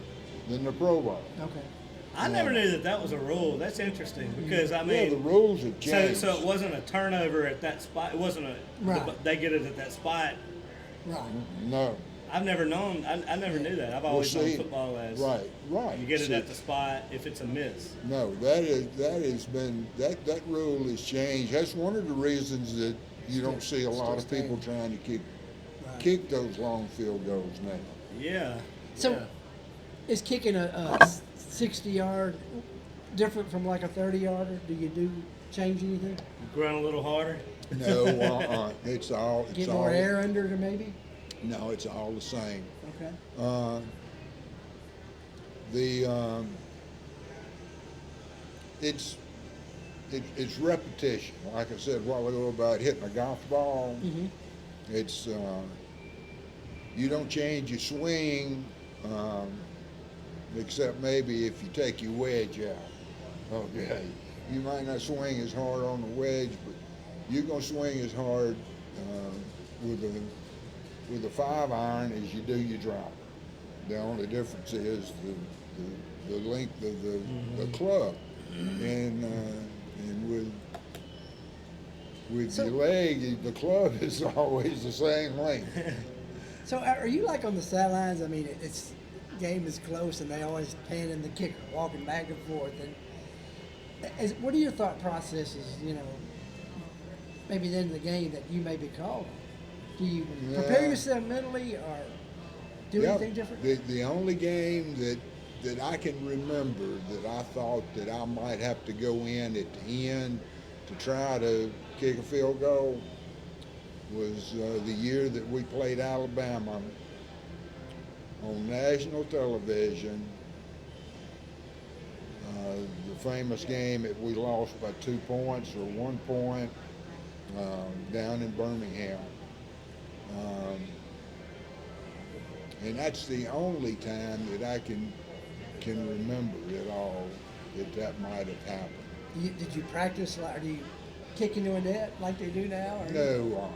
than the pro ball. Okay. I never knew that was a rule. That's interesting because I mean, the rules have changed. So it wasn't a turnover at that spot. It wasn't they get it at that spot. Right. No. I've never known. I never knew that. I've always known football as right. You get it at the spot if it's a miss. No, that rule has changed. That's one of the reasons that you don't see a lot of people trying to kick those long field goals now. Yeah. So, is kicking a 60-yard different from like a 30-yarder? Do you change anything? Grunt a little harder. No, it's all. Get more air under it, maybe. No, it's all the same. Okay. It's repetition. Like I said a while ago about hitting a golf ball. Mm-hmm. It's you don't change your swing, except maybe if you take your wedge out. Okay, you might not swing as hard on the wedge, but you're gonna swing as hard with a 5-iron as you do your driver. The only difference is the length of the club, and with With your leg, the club is always the same length. So are you like on the sidelines? I mean, it's game is close, and they always panning the kicker, walking back and forth. And what are your thought processes? You know, maybe then the game that you may be calling. Do you prepare yourself mentally, or do anything different? The only game that I can remember that I thought that I might have to go in at the end to try to kick a field goal was the year that we played Alabama on national television. The famous game that we lost by 2 points or 1 point down in Birmingham. And that's the only time that I can remember at all that might have happened. Did you practice, or do you kick into a net like they do now? Or? No.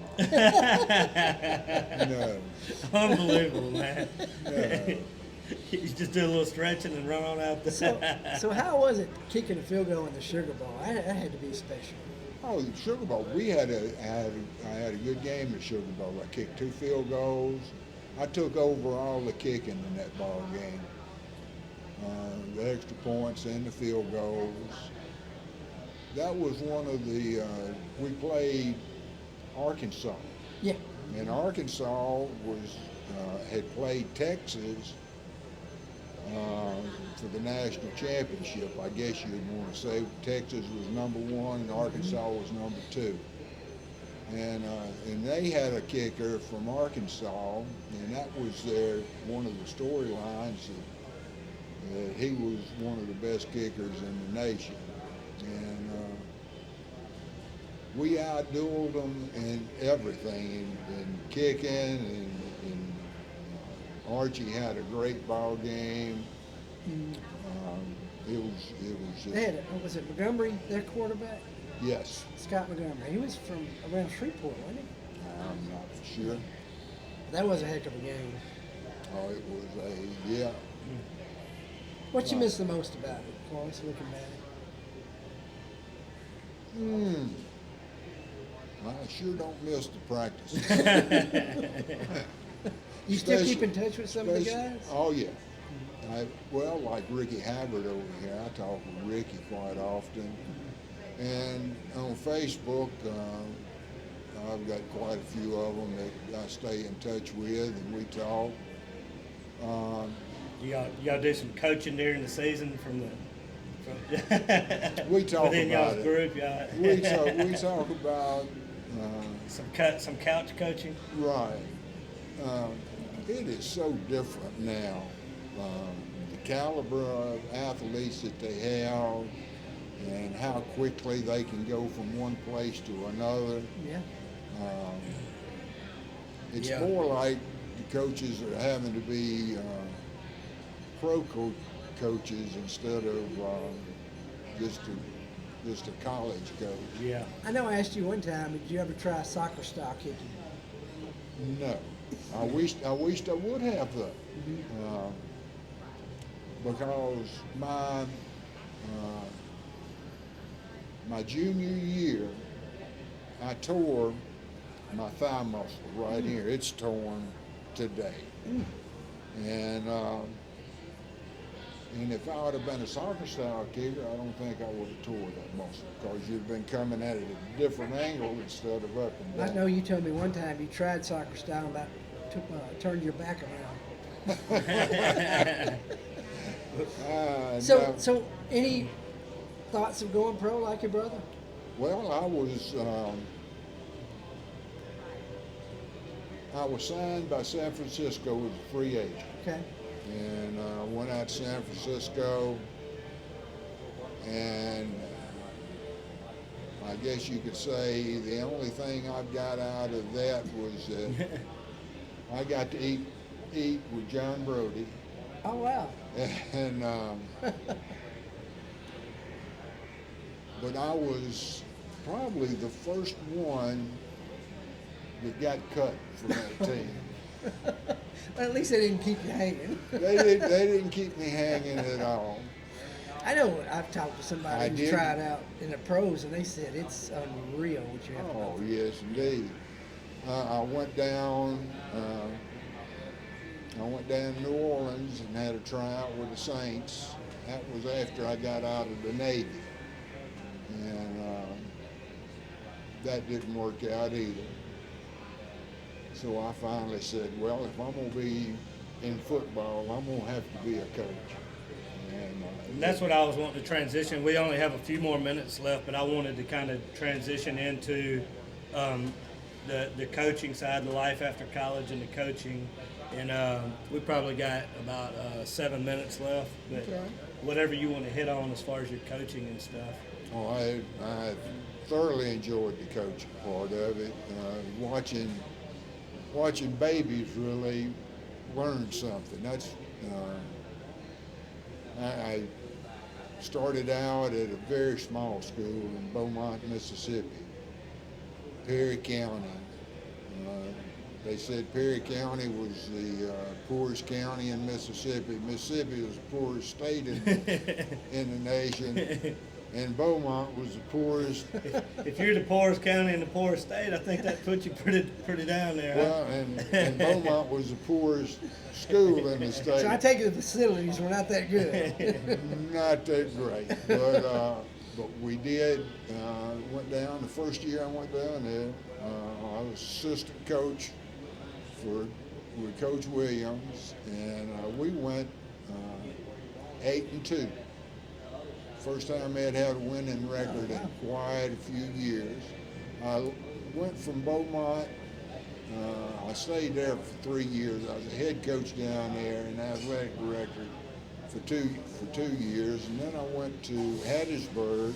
No. Unbelievable, man. No. You just do a little stretching and run on out there. So how was it kicking a field goal in the Sugar Bowl? That had to be special. Oh, the Sugar Bowl. I had a good game at Sugar Bowl. I kicked 2 field goals. I took over all the kicking in that ball game. The extra points and the field goals. That was one of the, we played Arkansas. Yeah. And Arkansas had played Texas for the national championship. I guess you'd want to say Texas was number 1 and Arkansas was number 2. And they had a kicker from Arkansas, and that was one of the storylines that he was one of the best kickers in the nation. And we outdueled them in everything, in kicking, and Archie had a great ball game. It was just, They had, was it Montgomery, their quarterback? Yes. Scott Montgomery. He was from around Shreveport, wasn't he? I'm not for sure. That was a heck of a game. Oh, it was yeah. What you miss the most about it, Cloyce, looking back? I sure don't miss the practice. You still keep in touch with some of the guys? Oh, yeah. Like Ricky Haggard over here, I talk with Ricky quite often. And on Facebook, I've got quite a few of them that I stay in touch with, and we talk. Y'all do some coaching during the season we talk within about y'all's it. group, y'all. We talk about some couch coaching. Right. It is so different now. The caliber of athletes that they have, and how quickly they can go from one place to another. Yeah. It's more like the coaches are having to be pro coaches instead of just a college coach. Yeah. I know I asked you one time, did you ever try soccer style kicking? No. I wished I would have though. Because my junior year, I tore my thigh muscle right here. It's torn today. And if I would have been a soccer style kicker, I don't think I would have tore that muscle, because you've been coming at it at a different angle instead of up and down. I know you told me one time you tried soccer style and about turned your back around. No. So any thoughts of going pro like your brother? Well, I was signed by San Francisco as a free agent. Okay. And went out to San Francisco, and I guess you could say the only thing I've got out of that was that I got to eat with John Brody. Oh, wow. And but I was probably the first one that got cut from that team. Well, at least they didn't keep you hanging. They didn't keep me hanging at all. I know I've talked to somebody who's did. tried out in the pros, and they said it's unreal what you have to go Oh, through. yes, indeed. I went down. I went down to New Orleans and had a tryout with the Saints. That was after I got out of the Navy, and that didn't work out either. So I finally said, well, if I'm going to be in football, I'm going to have to be a coach. And that's what I was wanting to transition. We only have a few more minutes left, but I wanted to kind of transition into the coaching side, the life after college and the coaching. And we probably got about 7 minutes left, but whatever you want to hit on as far as your coaching and stuff. Oh, I thoroughly enjoyed the coaching part of it. Watching babies really learn something. That's I started out at a very small school in Beaumont, Mississippi, Perry County. They said Perry County was the poorest county in Mississippi. Mississippi was the poorest state in the nation, and Beaumont was the poorest. If you're the poorest county in the poorest state, I think that puts you pretty down there. Well, and Beaumont was the poorest school in the state. So I take it the facilities were not that good. Not that great, but we did. Went down the first year I went down there. I was assistant coach with Coach Williams, and we went 8-2. First time I'd had a winning record in quite a few years. I went from Beaumont. I stayed there for 3 years. I was a head coach down there and athletic director for two years, and then I went to Hattiesburg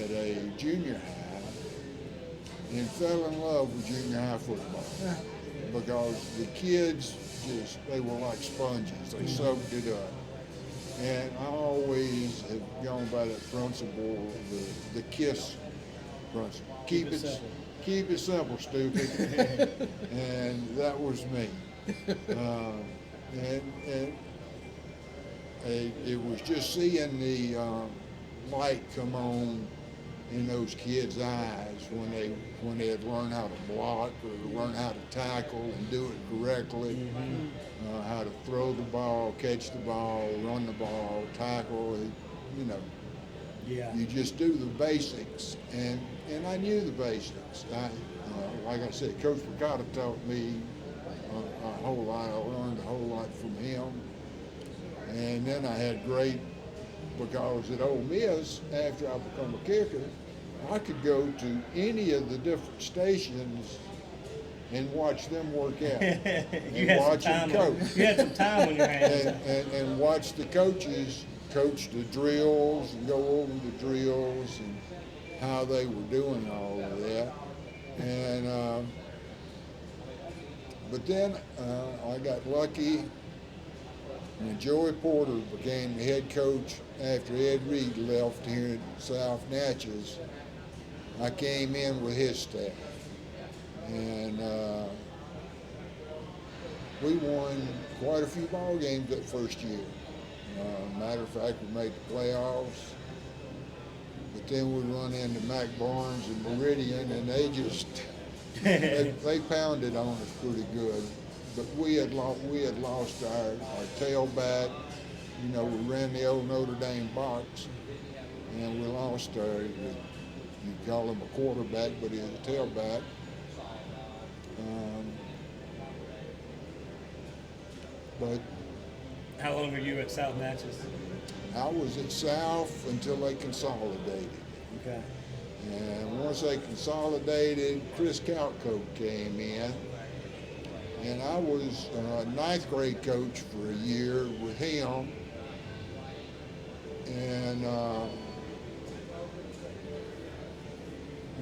at a junior high and fell in love with junior high football because the kids they were like sponges. They soaked it up. And I always have gone by that principle, the KISS principle. Keep it simple, stupid. And that was me. And it was just seeing the light come on in those kids' eyes when they had learned how to block or learn how to tackle and do it correctly, how to throw the ball, catch the ball, run the ball, tackle. You just do the basics, and I knew the basics. Like I said, Coach Picotta taught me a whole lot. I learned a whole lot from him, and then I had because at Ole Miss, after I become a kicker, I could go to any of the different stations and watch them work out. and watch them coach. You had some time on your hands. and watch the coaches coach the drills and go over the drills and how they were doing all of that. And but then I got lucky, and Joey Porter became the head coach after Ed Reed left here in South Natchez. I came in with his staff, and we won quite a few ball games that first year. Matter of fact, we made the playoffs, but then we run into Mac Barnes and Meridian, and they just they pounded on us pretty good. But we had lost our tailback. We ran the old Notre Dame box, and we lost our, you call him a quarterback, but he was a tailback. But how long were you at South Natchez? I was at South until they consolidated. Okay. And once they consolidated, Chris Calco came in. And I was a ninth grade coach for a year with him. And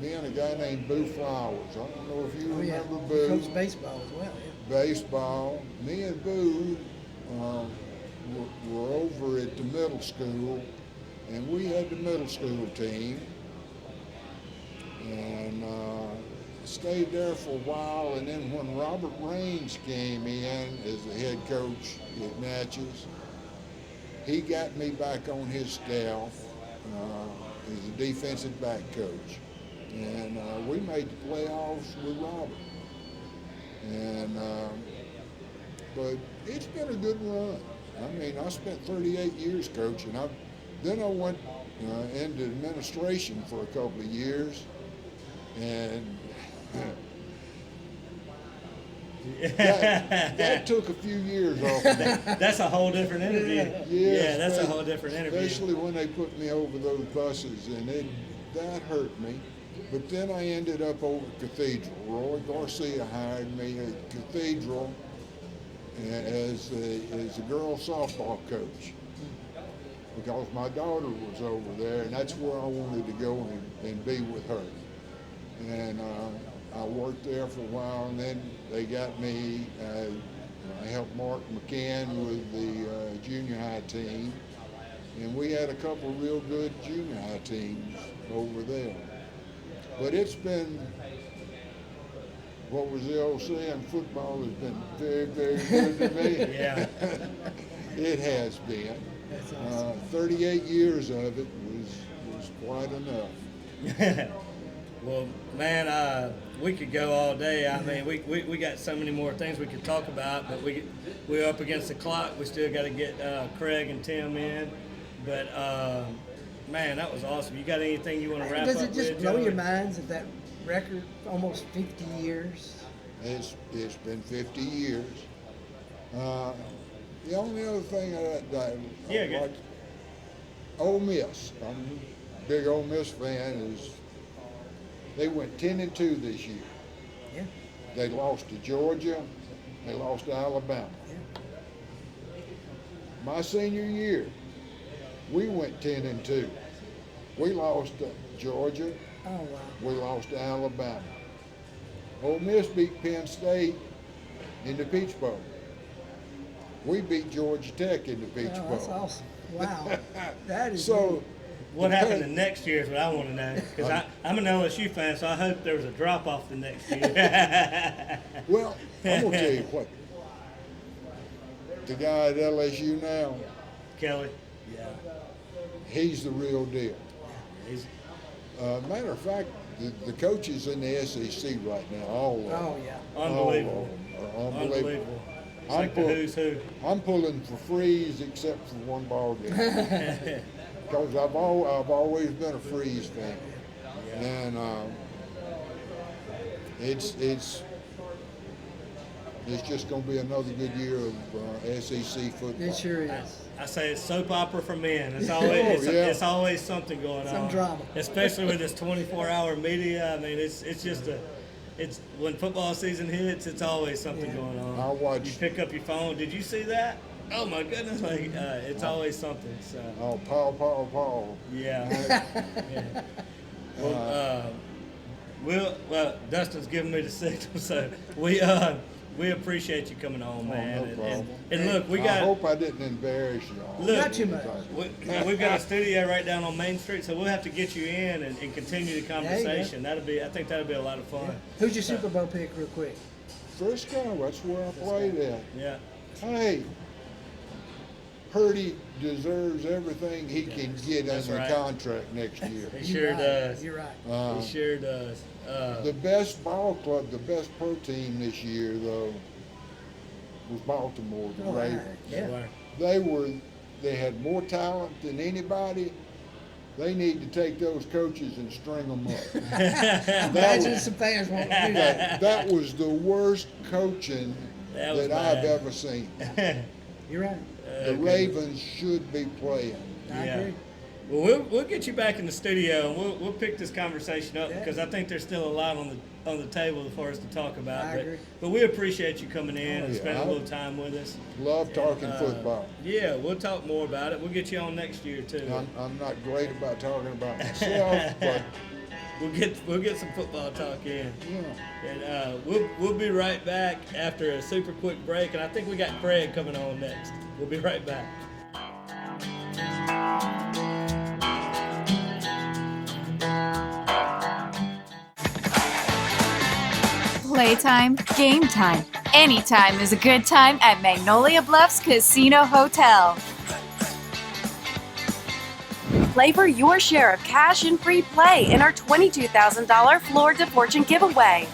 me and a guy named Boo Flowers. I don't know if you remember Boo. Coached baseball as well. Yeah. Baseball. Me and Boo were over at the middle school, and we had the middle school team. And stayed there for a while, and then when Robert Raines came in as the head coach at Natchez, he got me back on his staff as a defensive back coach. And we made the playoffs with Robert. And but it's been a good run. I mean, I spent 38 years coaching. Then I went into administration for a couple of years, and that took a few years off of me. That's a whole different interview. Yeah, that's a whole different interview. Especially when they put me over those buses, and that hurt me. But then I ended up over at Cathedral. Roy Garcia hired me at Cathedral as a girls softball coach, because my daughter was over there, and that's where I wanted to go and be with her. And I worked there for a while, and then they got me, I helped Mark McCann with the junior high team, and we had a couple of real good junior high teams over there. But it's been, what was the old saying, football has been very, very good to me. Yeah. It has been. That's awesome. 38 years of it was quite enough. Well, man, we could go all day. I mean, we got so many more things we could talk about, but we're up against the clock. We still got to get Craig and Tim in. But, man, that was awesome. You got anything you want to wrap up with? Does it just blow your minds that record, almost 50 years? It's been 50 years. The only other thing I like, Ole Miss. I'm a big Ole Miss fan. Is they went 10-2 this year. Yeah. They lost to Georgia. They lost to Alabama. Yeah. My senior year, we went 10-2. We lost to Georgia. Oh, wow. We lost to Alabama. Ole Miss beat Penn State in the Peach Bowl. We beat Georgia Tech in the Peach Bowl. That's awesome. Wow. That is so. neat. What happened the next year is what I want to know. Because I'm an LSU fan, so I hope there was a drop-off the next year. Well, I'm going to tell you what. The guy at LSU now, Kelly. Yeah. He's the real deal. Matter of fact, the coaches in the SEC right now, all of them. Oh, yeah. Unbelievable. Are unbelievable. It's like the who's who. I'm pulling for Freeze except for one ball game. Because I've always been a Freeze fan. Yeah. And it's just going to be another good year of SEC football. It sure is. I say it's soap opera for men. It's always it's always something going on. Some drama. Especially with this 24-hour media. I mean, it's when football season hits, it's always something going on. I watch. You pick up your phone. Did you see that? Oh my goodness! Like it's always something. So. Oh, Paul. Yeah. Yeah. Well, Dustin's giving me the signal, so we appreciate you coming on, man. No problem. And look, I hope I didn't embarrass you all. Look, not too much. We've got a studio right down on Main Street, so we'll have to get you in and continue the conversation. I think that'll be a lot of fun. Yeah. Who's your Super Bowl pick, real quick? Frisco, that's where I played at. Yeah. Hey, Purdy deserves everything he can get under contract next year. He sure does. You're right. He sure does. The best ball club, the best pro team this year, though, was Baltimore, the Ravens. Yeah. They had more talent than anybody. They need to take those coaches and string them up. Imagine some fans won't do that. That was the worst coaching that I've ever seen. You're right. The Ravens should be playing. I agree. Well, we'll get you back in the studio and we'll pick this conversation up because I think there's still a lot on the table for us to talk about. I agree. But we appreciate you coming in and spending a little time with us. Love talking football. Yeah, we'll talk more about it. We'll get you on next year too. I'm not great about talking about myself, but we'll get some football talk in. Yeah. And we'll be right back after a super quick break. And I think we got Gregg coming on next. We'll be right back. Playtime, game time. Anytime is a good time at Magnolia Bluffs Casino Hotel. play for your share of cash and free play in our $22,000 Florida Fortune giveaway.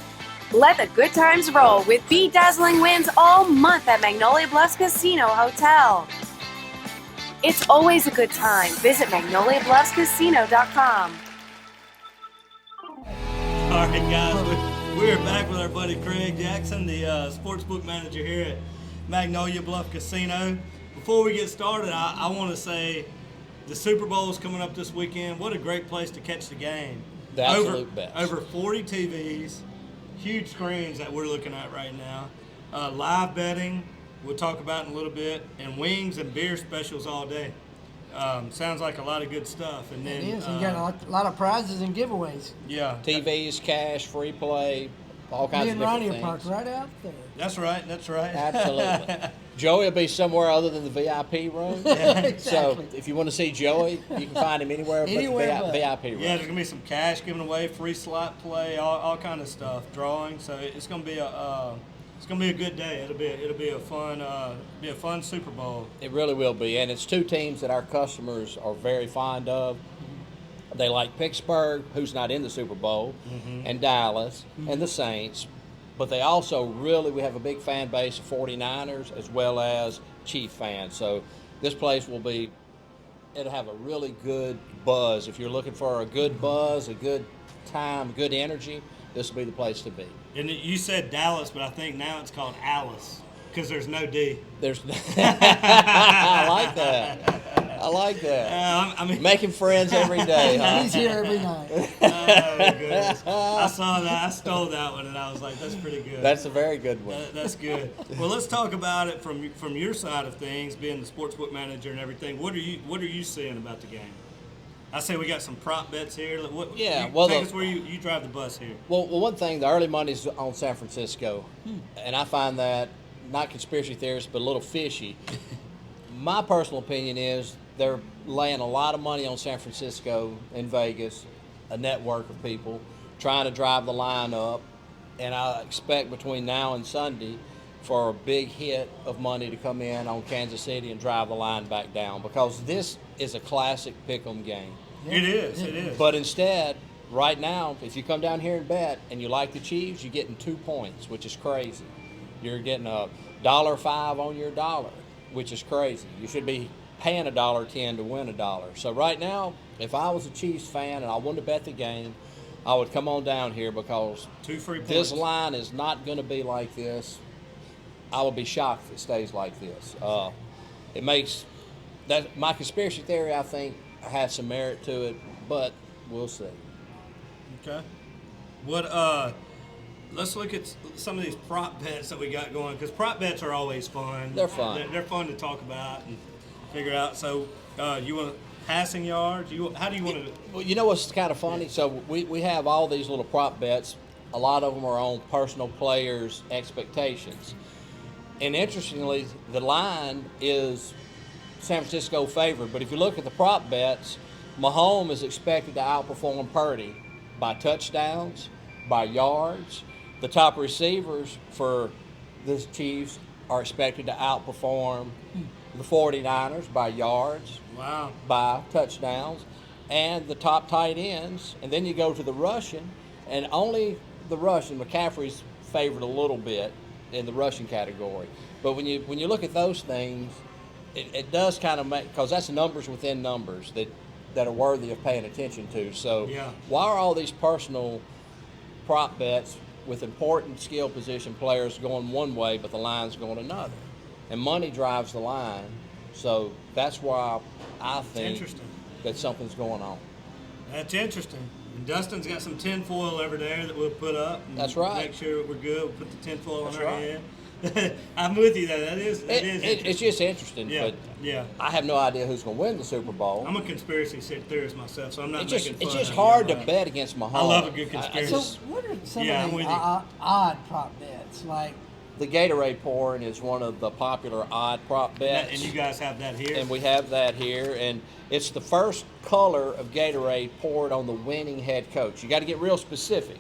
Let the good times roll with bedazzling wins all month at Magnolia Bluffs Casino Hotel. It's always a good time. Visit MagnoliaBluffsCasino.com. All right, guys, we're back with our buddy Craig Jackson, the sportsbook manager here at Magnolia Bluff Casino. Before we get started, I want to say the Super Bowl is coming up this weekend. What a great place to catch the game. The absolute best. Over 40 TVs, huge screens that we're looking at right now. Live betting, we'll talk about in a little bit, and wings and beer specials all day. Sounds like a lot of good stuff. And then it is. You got a lot of prizes and giveaways. Yeah. TVs, cash, free play, all kinds of different things. Parked right out there. That's right. Absolutely. Joey will be somewhere other than the VIP room. Exactly. So if you want to see Joey, you can find him anywhere but the VIP room. Yeah, there's going to be some cash given away, free slot play, all kind of stuff, drawing. So it's going to be a good day. It'll be a fun Super Bowl. It really will be, and it's two teams that our customers are very fond of. They like Pittsburgh, who's not in the Super Bowl, and Dallas, and the Saints. But they also we have a big fan base of 49ers as well as Chief fans. So this place it'll have a really good buzz. If you're looking for a good buzz, a good time, good energy, this will be the place to be. And you said Dallas, but I think now it's called Alice because there's no D. I like that. I mean, making friends every day. Huh? He's here every night. Oh, goodness. I saw that. I stole that one, and I was like, that's pretty good. That's a very good one. That's good. Well, let's talk about it from your side of things, being the sportsbook manager and everything. What are you seeing about the game? I say we got some prop bets here. Take us where you drive the bus here. Well, one thing, the early money's on San Francisco, and I find that not conspiracy theorists, but a little fishy. My personal opinion is they're laying a lot of money on San Francisco and Vegas, a network of people, trying to drive the line up, and I expect between now and Sunday for a big hit of money to come in on Kansas City and drive the line back down, because this is a classic pick'em game. It is. But instead, right now, if you come down here and bet and you like the Chiefs, you're getting 2 points, which is crazy. You're getting $1.05 on your dollar, which is crazy. You should be paying $1.10 to win $1. So right now, if I was a Chiefs fan and I wanted to bet the game, I would come on down here, because 2 free points. This line is not going to be like this. I would be shocked if it stays like this. It makes that my conspiracy theory, I think, has some merit to it, but we'll see. Okay. Let's look at some of these prop bets that we got going, because prop bets are always fun. They're fun. They're fun to talk about and figure out. So you want passing yards? How do you want to? Well, you know what's kind of funny? So we have all these little prop bets. A lot of them are on personal players' expectations. And interestingly, the line is San Francisco favored. But if you look at the prop bets, Mahomes is expected to outperform Purdy by touchdowns, by yards. The top receivers for the Chiefs are expected to outperform the 49ers by yards, by touchdowns, and the top tight ends. And then you go to the rushing, and only the rushing, McCaffrey's favored a little bit in the rushing category. But when you look at those things, it does kind of make, because that's numbers within numbers that are worthy of paying attention to. So why are all these personal prop bets with important skill position players going one way, but the line's going another? And money drives the line. So that's why I think that something's going on. That's interesting. And Dustin's got some tinfoil over there that we'll put up. And that's right. Make sure we're good. We'll put the tinfoil on our head. I'm with you, though. That is interesting. It's just interesting. Yeah. But I have no idea who's going to win the Super Bowl. I'm a conspiracy theorist myself, so I'm not making fun. It's just hard to bet against Mahomes. I love a good conspiracy. So what are some of the odd prop bets? Like the Gatorade pouring is one of the popular odd prop bets. And you guys have that here? And we have that here. And it's the first color of Gatorade poured on the winning head coach. You got to get real specific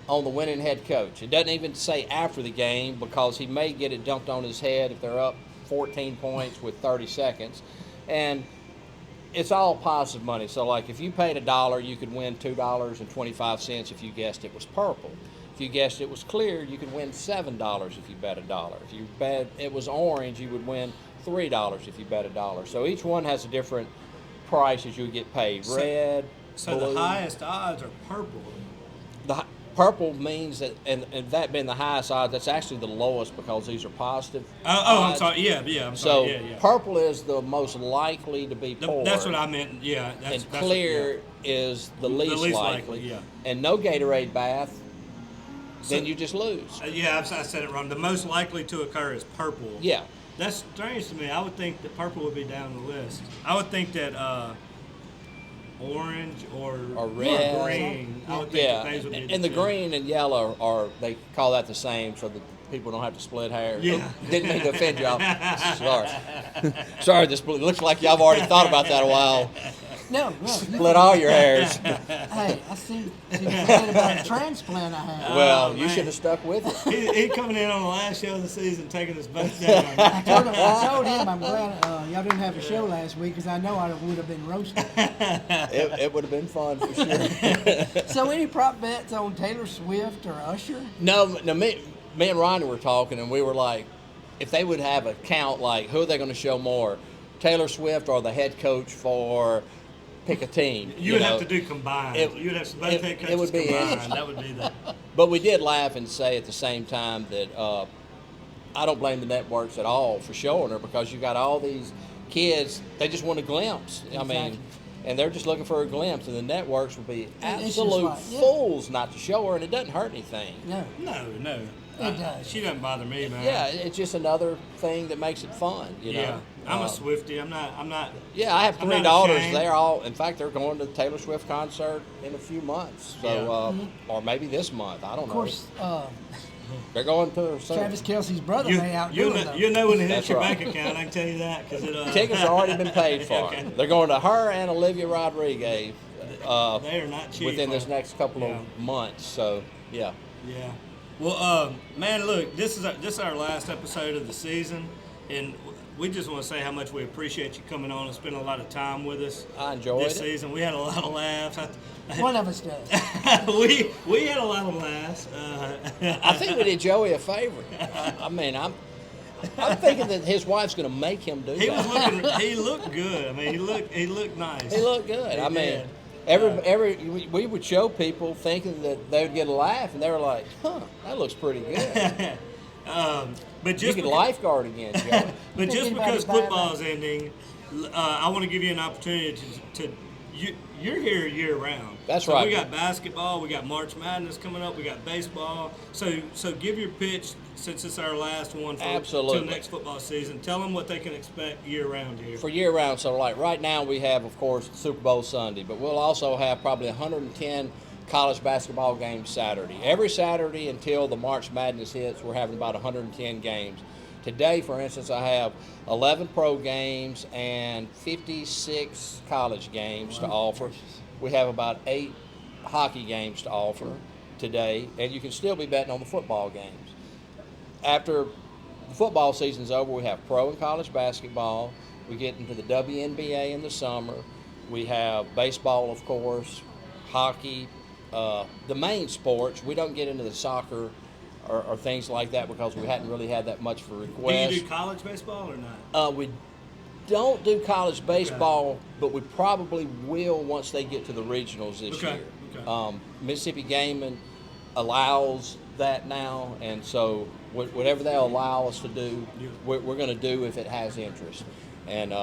on the winning head coach. It doesn't even say after the game, because he may get it dumped on his head if they're up 14 points with 30 seconds. And it's all positive money. So, like, if you paid $1, you could win $2.25 if you guessed it was purple. If you guessed it was clear, you could win $7 if you bet $1. If you bet it was orange, you would win $3 if you bet $1. So each one has a different price as you get paid. Red, so blue. The highest odds are purple. Purple means that, and that being the highest odds, that's actually the lowest because these are positive. I'm sorry. Yeah, I'm sorry. Yeah. Purple is the most likely to be poured. That's what I meant. Yeah. And clear is the least likely. Yeah. And no Gatorade bath, then you just lose. I said it wrong. The most likely to occur is purple. Yeah. That's strange to me. I would think that purple would be down the list. I would think that orange or red, or green. I would think that things would be and the green and yellow are, they call that the same so that people don't have to split hairs. Yeah. Didn't mean to offend y'all. Sorry, this looks like y'all have already thought about that a while. No. Split all your hairs. Hey, I see about a transplant I had. Well, you should have stuck with it. He coming in on the last show of the season, taking us both down. I told him I'm glad y'all didn't have a show last week because I know I would have been roasted. It would have been fun for sure. So any prop bets on Taylor Swift or Usher? No, me and Ronnie were talking, and we were like, if they would have a count, like, who are they going to show more, Taylor Swift or the head coach for pick a team? You would have to do combined. You'd have to both head coaches combined. That would be the. But we did laugh and say at the same time that I don't blame the networks at all for showing her because you got all these kids, they just want a glimpse. Exactly. I mean, and they're just looking for a glimpse, and the networks would be absolute fools not to show her, and it doesn't hurt anything. No. It does. She doesn't bother me, man. Yeah, it's just another thing that makes it fun, you know. Yeah, I'm a Swiftie. I'm not. Yeah, I have three daughters. They're all, in fact, they're going to the Taylor Swift concert in a few months. So, or maybe this month. I don't know. Of course, they're going to her soon. Travis Kelce's brother may outdo her, though. You know when it hits your bank account, I can tell you that. Tickets have already been paid for. Okay. They're going to her and Olivia Rodrigo. They are not cheap. Within this next couple of months. So, yeah. Yeah. Well, man, look, this is our last episode of the season, and we just want to say how much we appreciate you coming on and spending a lot of time with us. I enjoyed this season. We had a lot of laughs. One of us does. we had a lot of laughs. I think we did Joey a favor. I mean, I'm thinking that his wife's going to make him do that. He looked good. I mean, he looked nice. He looked good. I mean. We would show people thinking that they would get a laugh, and they were like, "Huh, that looks pretty good." But just you could lifeguard again, Joe. But just because football is ending, I want to give you an opportunity to you're here year round. That's right. We got basketball, we got March Madness coming up, we got baseball. So give your pitch since it's our last one till next football season. Tell them what they can expect year round here. For year round, so like right now we have, of course, Super Bowl Sunday, but we'll also have probably 110 college basketball games Saturday. Every Saturday until the March Madness hits, we're having about 110 games. Today, for instance, I have 11 pro games and 56 college games to offer. We have about 8 hockey games to offer today, and you can still be betting on the football games. After the football season's over, we have pro and college basketball. We get into the WNBA in the summer. We have baseball, of course, hockey, the main sports. We don't get into the soccer or things like that because we hadn't really had that much for requests. Do you do college baseball or not? We don't do college baseball, but we probably will once they get to the regionals this year. Okay. Mississippi Gaming allows that now, and so whatever they'll allow us to do, we're going to do if it has interest. And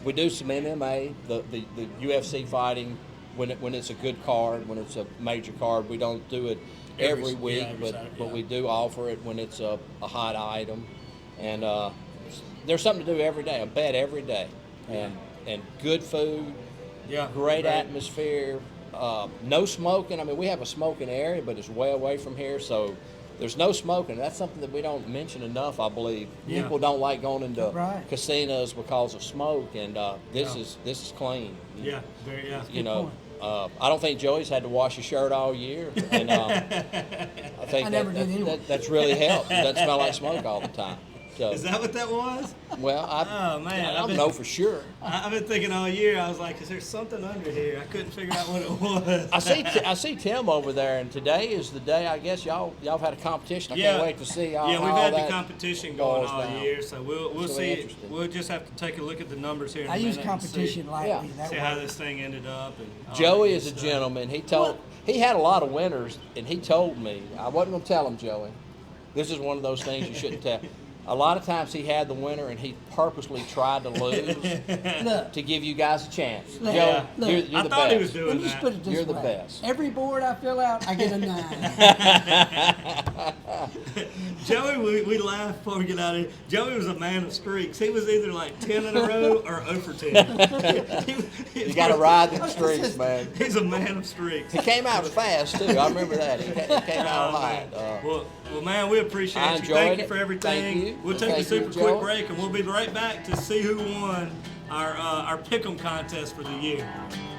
we do some MMA, the UFC fighting when it's a good card, when it's a major card. We don't do it every week, but we do offer it when it's a hot item. And there's something to do every day, a bet every day. And good food, great atmosphere, no smoking. I mean, we have a smoking area, but it's way away from here, so there's no smoking. That's something that we don't mention enough, I believe. People don't like going into casinos because of smoke, and this is clean. Yeah, you know. I don't think Joey's had to wash his shirt all year, and I think that's really helped. It doesn't smell like smoke all the time. So, Is that what that was? well, Oh, man. I don't know for sure. I've been thinking all year. I was like, is there something under here? I couldn't figure out what it was. I see Tim over there, and today is the day. I guess y'all have had a competition. I can't wait to see how. Yeah, we've how had that the competition going all down. year, so we'll So see. interesting. We'll just have to take a look at the numbers here in I a minute. use competition lightly. Yeah. That See way. how this thing ended up. And all Joey that is a good stuff. gentleman. He had a lot of winners, and he told me, I wasn't going to tell him, Joey. This is one of those things you shouldn't tell. A lot of times he had the winner, and he purposely tried to lose Look, to give you guys a chance. Look, Joey, look. you're I the thought best. he was let doing me just that. put it this You're the way. best. Every board I fill out, I get a 9. Joey, we laugh before we get out of here. Joey was a man of streaks. He was either like 10 in a row or 0 for 10. You got to ride them streaks, man. He's a man of streaks. He came out fast, too. I remember that. He came out hot. Well, man, we appreciate I you. enjoyed Thank you it. for everything. Thank you. We'll take a Thank you, super Joey. quick break, and we'll be right back to see who won our pick'em contest for the year.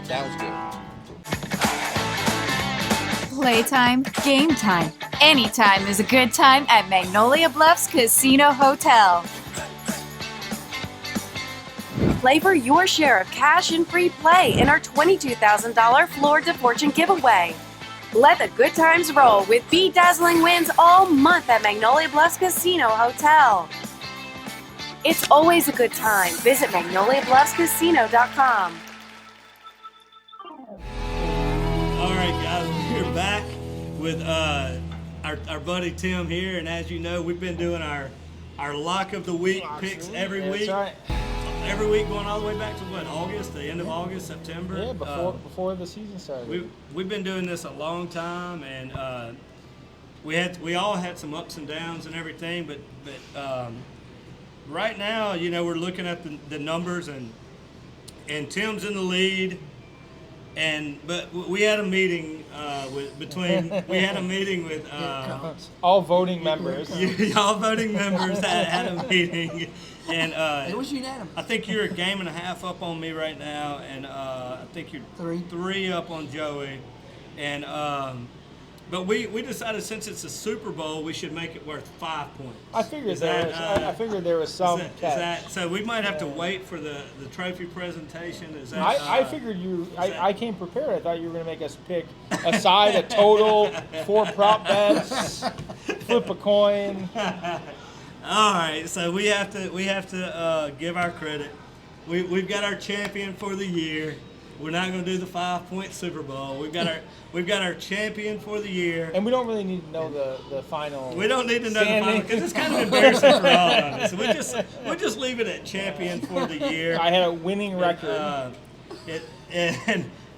Sounds good. Playtime, game time. Anytime is a good time at Magnolia Bluffs Casino Hotel. Play for your share of cash and free play in our $22,000 Floor to Fortune giveaway. Let the good times roll with bedazzling wins all month at Magnolia Bluffs Casino Hotel. It's always a good time. Visit MagnoliaBluffsCasino.com. All right, guys, we're back with our buddy Tim here, and as you know, we've been doing our lock of the week picks every week. That's right. Every week going all the way back to what, August, the end of August, September? Yeah, before the season started. We've been doing this a long time, and we all had some ups and downs and everything, but right now, you know, we're looking at the numbers, and Tim's in the lead. But we had a meeting with all voting members. All voting members had a meeting, and It was unanimous. I think you're a game and a half up on me right now, and I think you're three up on Joey, and but we decided since it's a Super Bowl, we should make it worth 5 points. I figured there was some catch. So we might have to wait for the trophy presentation. Is that? I figured I came prepared. I thought you were going to make us pick a side, a total, 4 prop bets, flip a coin. All right, so we have to give our credit. We've got our champion for the year. We're not going to do the 5-point Super Bowl. We've got our champion for the year. And we don't really need to know the final. We don't need to know the final because it's kind of embarrassing for all of us. So we'll just leave it at champion for the year. I had a winning record.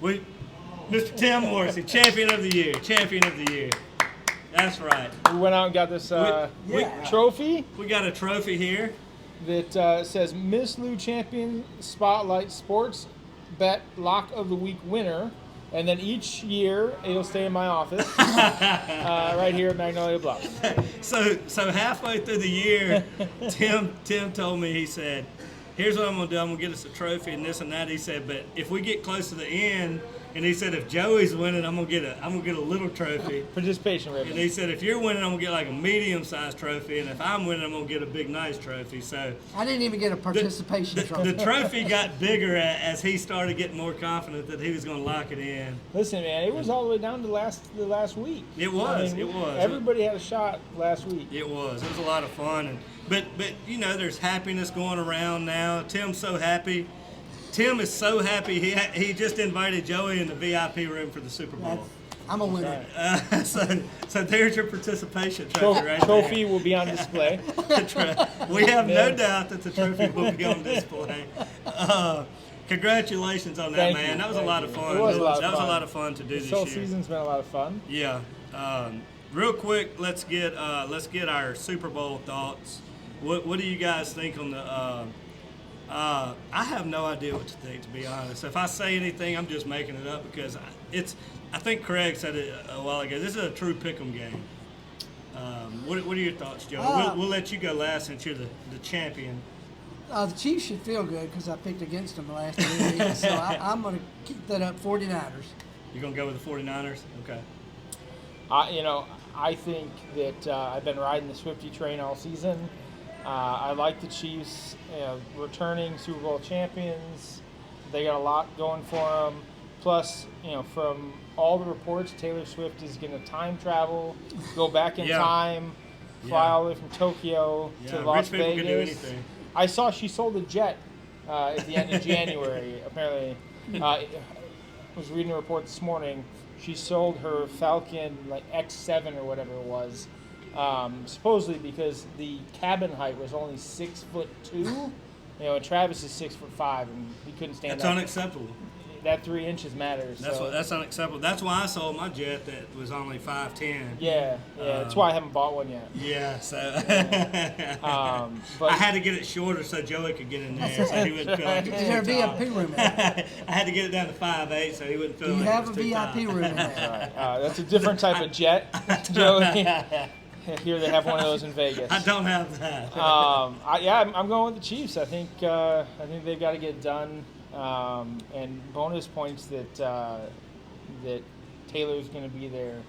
Mr. Tim Morrissey, champion of the year. Champion of the year. That's right. We went out and got this trophy. We got a trophy here that says Miss Lou Champion Spotlight Sports Bet Lock of the Week winner. And then each year it'll stay in my office right here at Magnolia Bluffs. So halfway through the year, Tim told me, he said, here's what I'm going to do. I'm going to get us a trophy and this and that. He said, but if we get close to the end, and he said, if Joey's winning, I'm gonna get a little trophy. Participation ribbon. And he said, if you're winning, I'm gonna get like a medium-sized trophy, and if I'm winning, I'm gonna get a big, nice trophy. So I didn't even get a participation trophy. The trophy got bigger as he started getting more confident that he was gonna lock it in. Listen, man, it was all the way down to the last week. It was. I mean, it was. Everybody had a shot last week. It was. It was a lot of fun, but you know, there's happiness going around now. Tim's so happy. Tim is so happy. He just invited Joey in the VIP room for the Super Bowl. I'm a winner. So there's your participation trophy right Trophy will be on display. We have no doubt that the trophy will be on display. Congratulations on that, Thank man. you. That was a lot of fun. It was a lot of fun. That was a lot of fun to do this whole year. Season's been a lot of fun. Yeah. Real quick, let's get our Super Bowl thoughts. What do you guys think on the? I have no idea what to think, to be honest. If I say anything, I'm just making it up because I think Craig said it a while ago. This is a true pick'em game. What are your thoughts, Joe? We'll let you go last since you're the champion. The Chiefs should feel good because I picked against them the last 2 weeks. So I'm going to keep that up. 49ers. You're going to go with the 49ers? Okay. I think that I've been riding the Swiftie train all season. I like the Chiefs, returning Super Bowl champions. They got a lot going for them. Plus, from all the reports, Taylor Swift is going to time travel, go back in time, fly all the way from Tokyo to Las Rich people Vegas. can do anything. I saw she sold a jet at the end of January, apparently. I was reading a report this morning. She sold her Falcon X7 or whatever it was, supposedly because the cabin height was only 6'2". And Travis is 6'5", and he couldn't stand up. That's unacceptable. That 3 inches matters. That's unacceptable. That's why I sold my jet that was only 5'10". Yeah, that's why I haven't bought one yet. Yeah, so but I had to get it shorter so Joey could get in there, so he wouldn't feel like it was Is there a too tall. VIP room in there? I had to get it down to 5'8", so he wouldn't feel Do you like have it a was too VIP tall. room in there? That's a different type of jet, Joey. Here they have one of those in Vegas. I don't have that. I'm going with the Chiefs. I think they've got to get it done. And bonus points that Taylor's going to be there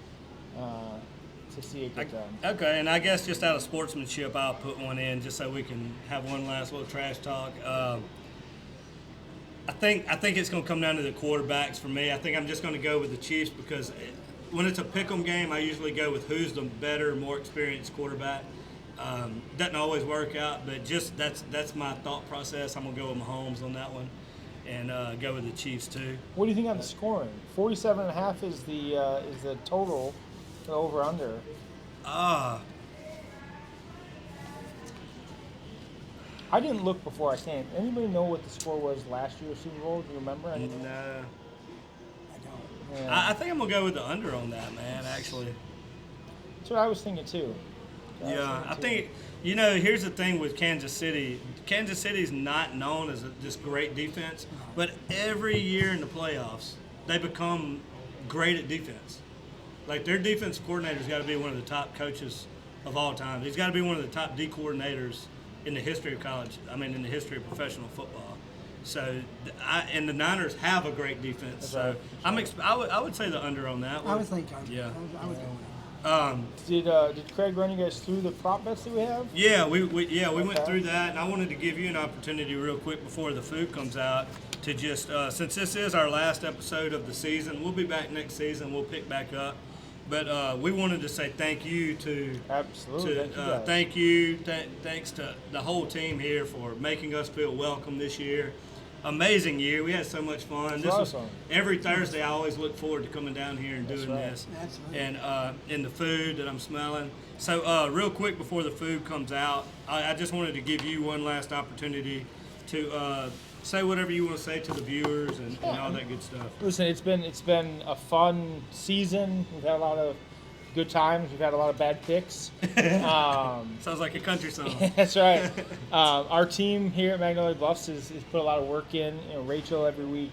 to see it get done. Okay, and I guess just out of sportsmanship, I'll put one in just so we can have one last little trash talk. I think it's going to come down to the quarterbacks for me. I think I'm just going to go with the Chiefs because when it's a pick'em game, I usually go with who's the better, more experienced quarterback. Doesn't always work out, but just that's my thought process. I'm going to go with Mahomes on that one. And go with the Chiefs too. What do you think on the scoring? 47.5 is the total, the over under. I didn't look before I came. Anybody know what the score was last year's Super Bowl? Do you remember? No, I don't. Yeah. I think I'm gonna go with the under on that, man. Actually, That's what I was thinking too. I think here's the thing with Kansas City. Kansas City's not known as just great defense, but every year in the playoffs, they become great at defense. Like their defensive coordinator's got to be one of the top coaches of all time. He's got to be one of the top D coordinators in the history of in the history of professional football. So, and the Niners have a great defense. So, I would say the under on that one. I would think under. Yeah. I would go with Did Craig run you guys through the prop bets that we have? Yeah, we went through that, and I wanted to give you an opportunity real quick before the food comes out to just since this is our last episode of the season, we'll be back next season. We'll pick back up, but we wanted to say thank you to absolutely thanks to the whole team here for making us feel welcome this year. Amazing year. We had so much fun. Awesome. Every Thursday, I always look forward to coming down here and doing this. Absolutely. And the food that I'm smelling. So real quick before the food comes out, I just wanted to give you one last opportunity to say whatever you want to say to the viewers and all that good stuff. Listen, it's been a fun season. We've had a lot of good times. We've had a lot of bad picks. Sounds like a country song. That's right. Our team here at Magnolia Bluffs has put a lot of work in. Rachel every week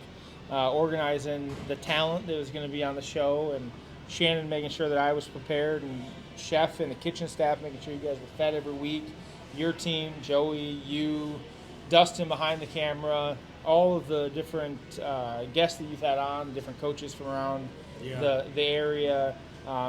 organizing the talent that was going to be on the show, and Shannon making sure that I was prepared, and Chef and the kitchen staff making sure you guys were fed every week. Your team, Joey, you, Dustin behind the camera, all of the different guests that you've had on, different coaches from around the area.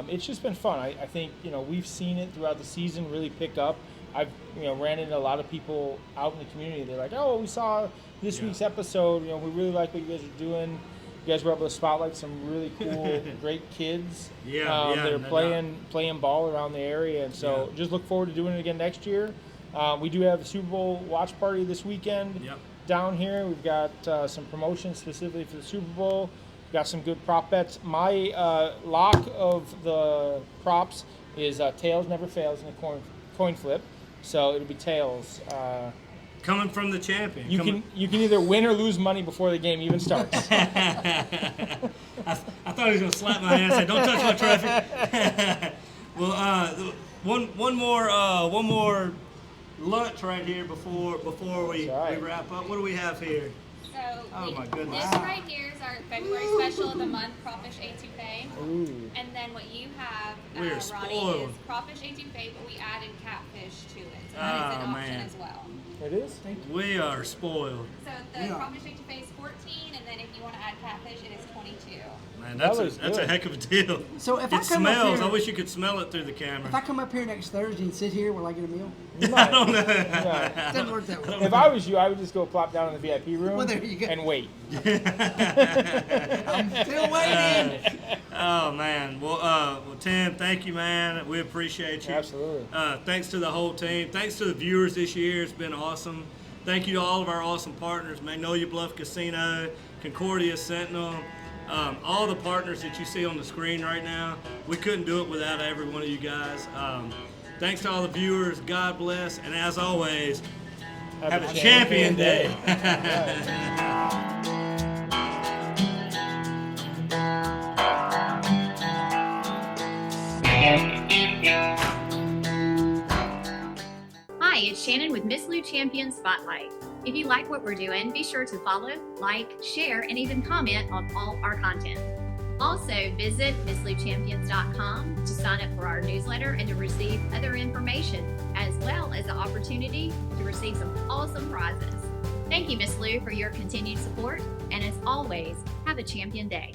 It's just been fun. I think we've seen it throughout the season really pick up. I've ran into a lot of people out in the community. They're like, "Oh, we saw this week's episode. We really like what you guys are doing. You guys were able to spotlight some really cool, great kids. They're playing ball around the area, and so just look forward to doing it again next year. We do have a Super Bowl watch party this weekend down here. We've got some promotions specifically for the Super Bowl. Got some good prop bets. My lock of the props is tails never fails in a coin flip, so it'll be tails. Coming from the champion. You can either win or lose money before the game even starts. I thought he was gonna slap my hand and say, "Don't touch my trophy." Well, one more lunch right here before we wrap up. What do we have here? So my goodness. This right here is our February special of the month, Crawfish A2K. Ooh. And then what you have, We're Ronnie, spoiled. is Crawfish A2K, but we added catfish to it. So that is an option as well. It is? Thank you. We are spoiled. So the crawfish etouffee is 14, and then if you want to add catfish, it is 22. Man, that's a heck of a deal. So if it I come up smells. here, I wish you could smell it through the camera. if I come up here next Thursday and sit here, will I get a meal? I don't know. It doesn't work that way. If I was you, I would just go plop down in the VIP room Well, there you go. and wait. I'm still waiting. Oh man, well, Tim, thank you, man. We appreciate you. Absolutely. Thanks to the whole team. Thanks to the viewers this year. It's been awesome. Thank you to all of our awesome partners: Magnolia Bluff Casino, Concordia, Sentinel, all the partners that you see on the screen right now. We couldn't do it without every one of you guys. Thanks to all the viewers. God bless, and as always, have a champion day. Hi, it's Shannon with Miss Lou Champion Spotlight. If you like what we're doing, be sure to follow, like, share, and even comment on all our content. Also, visit MissLouChampions.com to sign up for our newsletter and to receive other information, as well as the opportunity to receive some awesome prizes. Thank you, Miss Lou, for your continued support, and as always, have a champion day.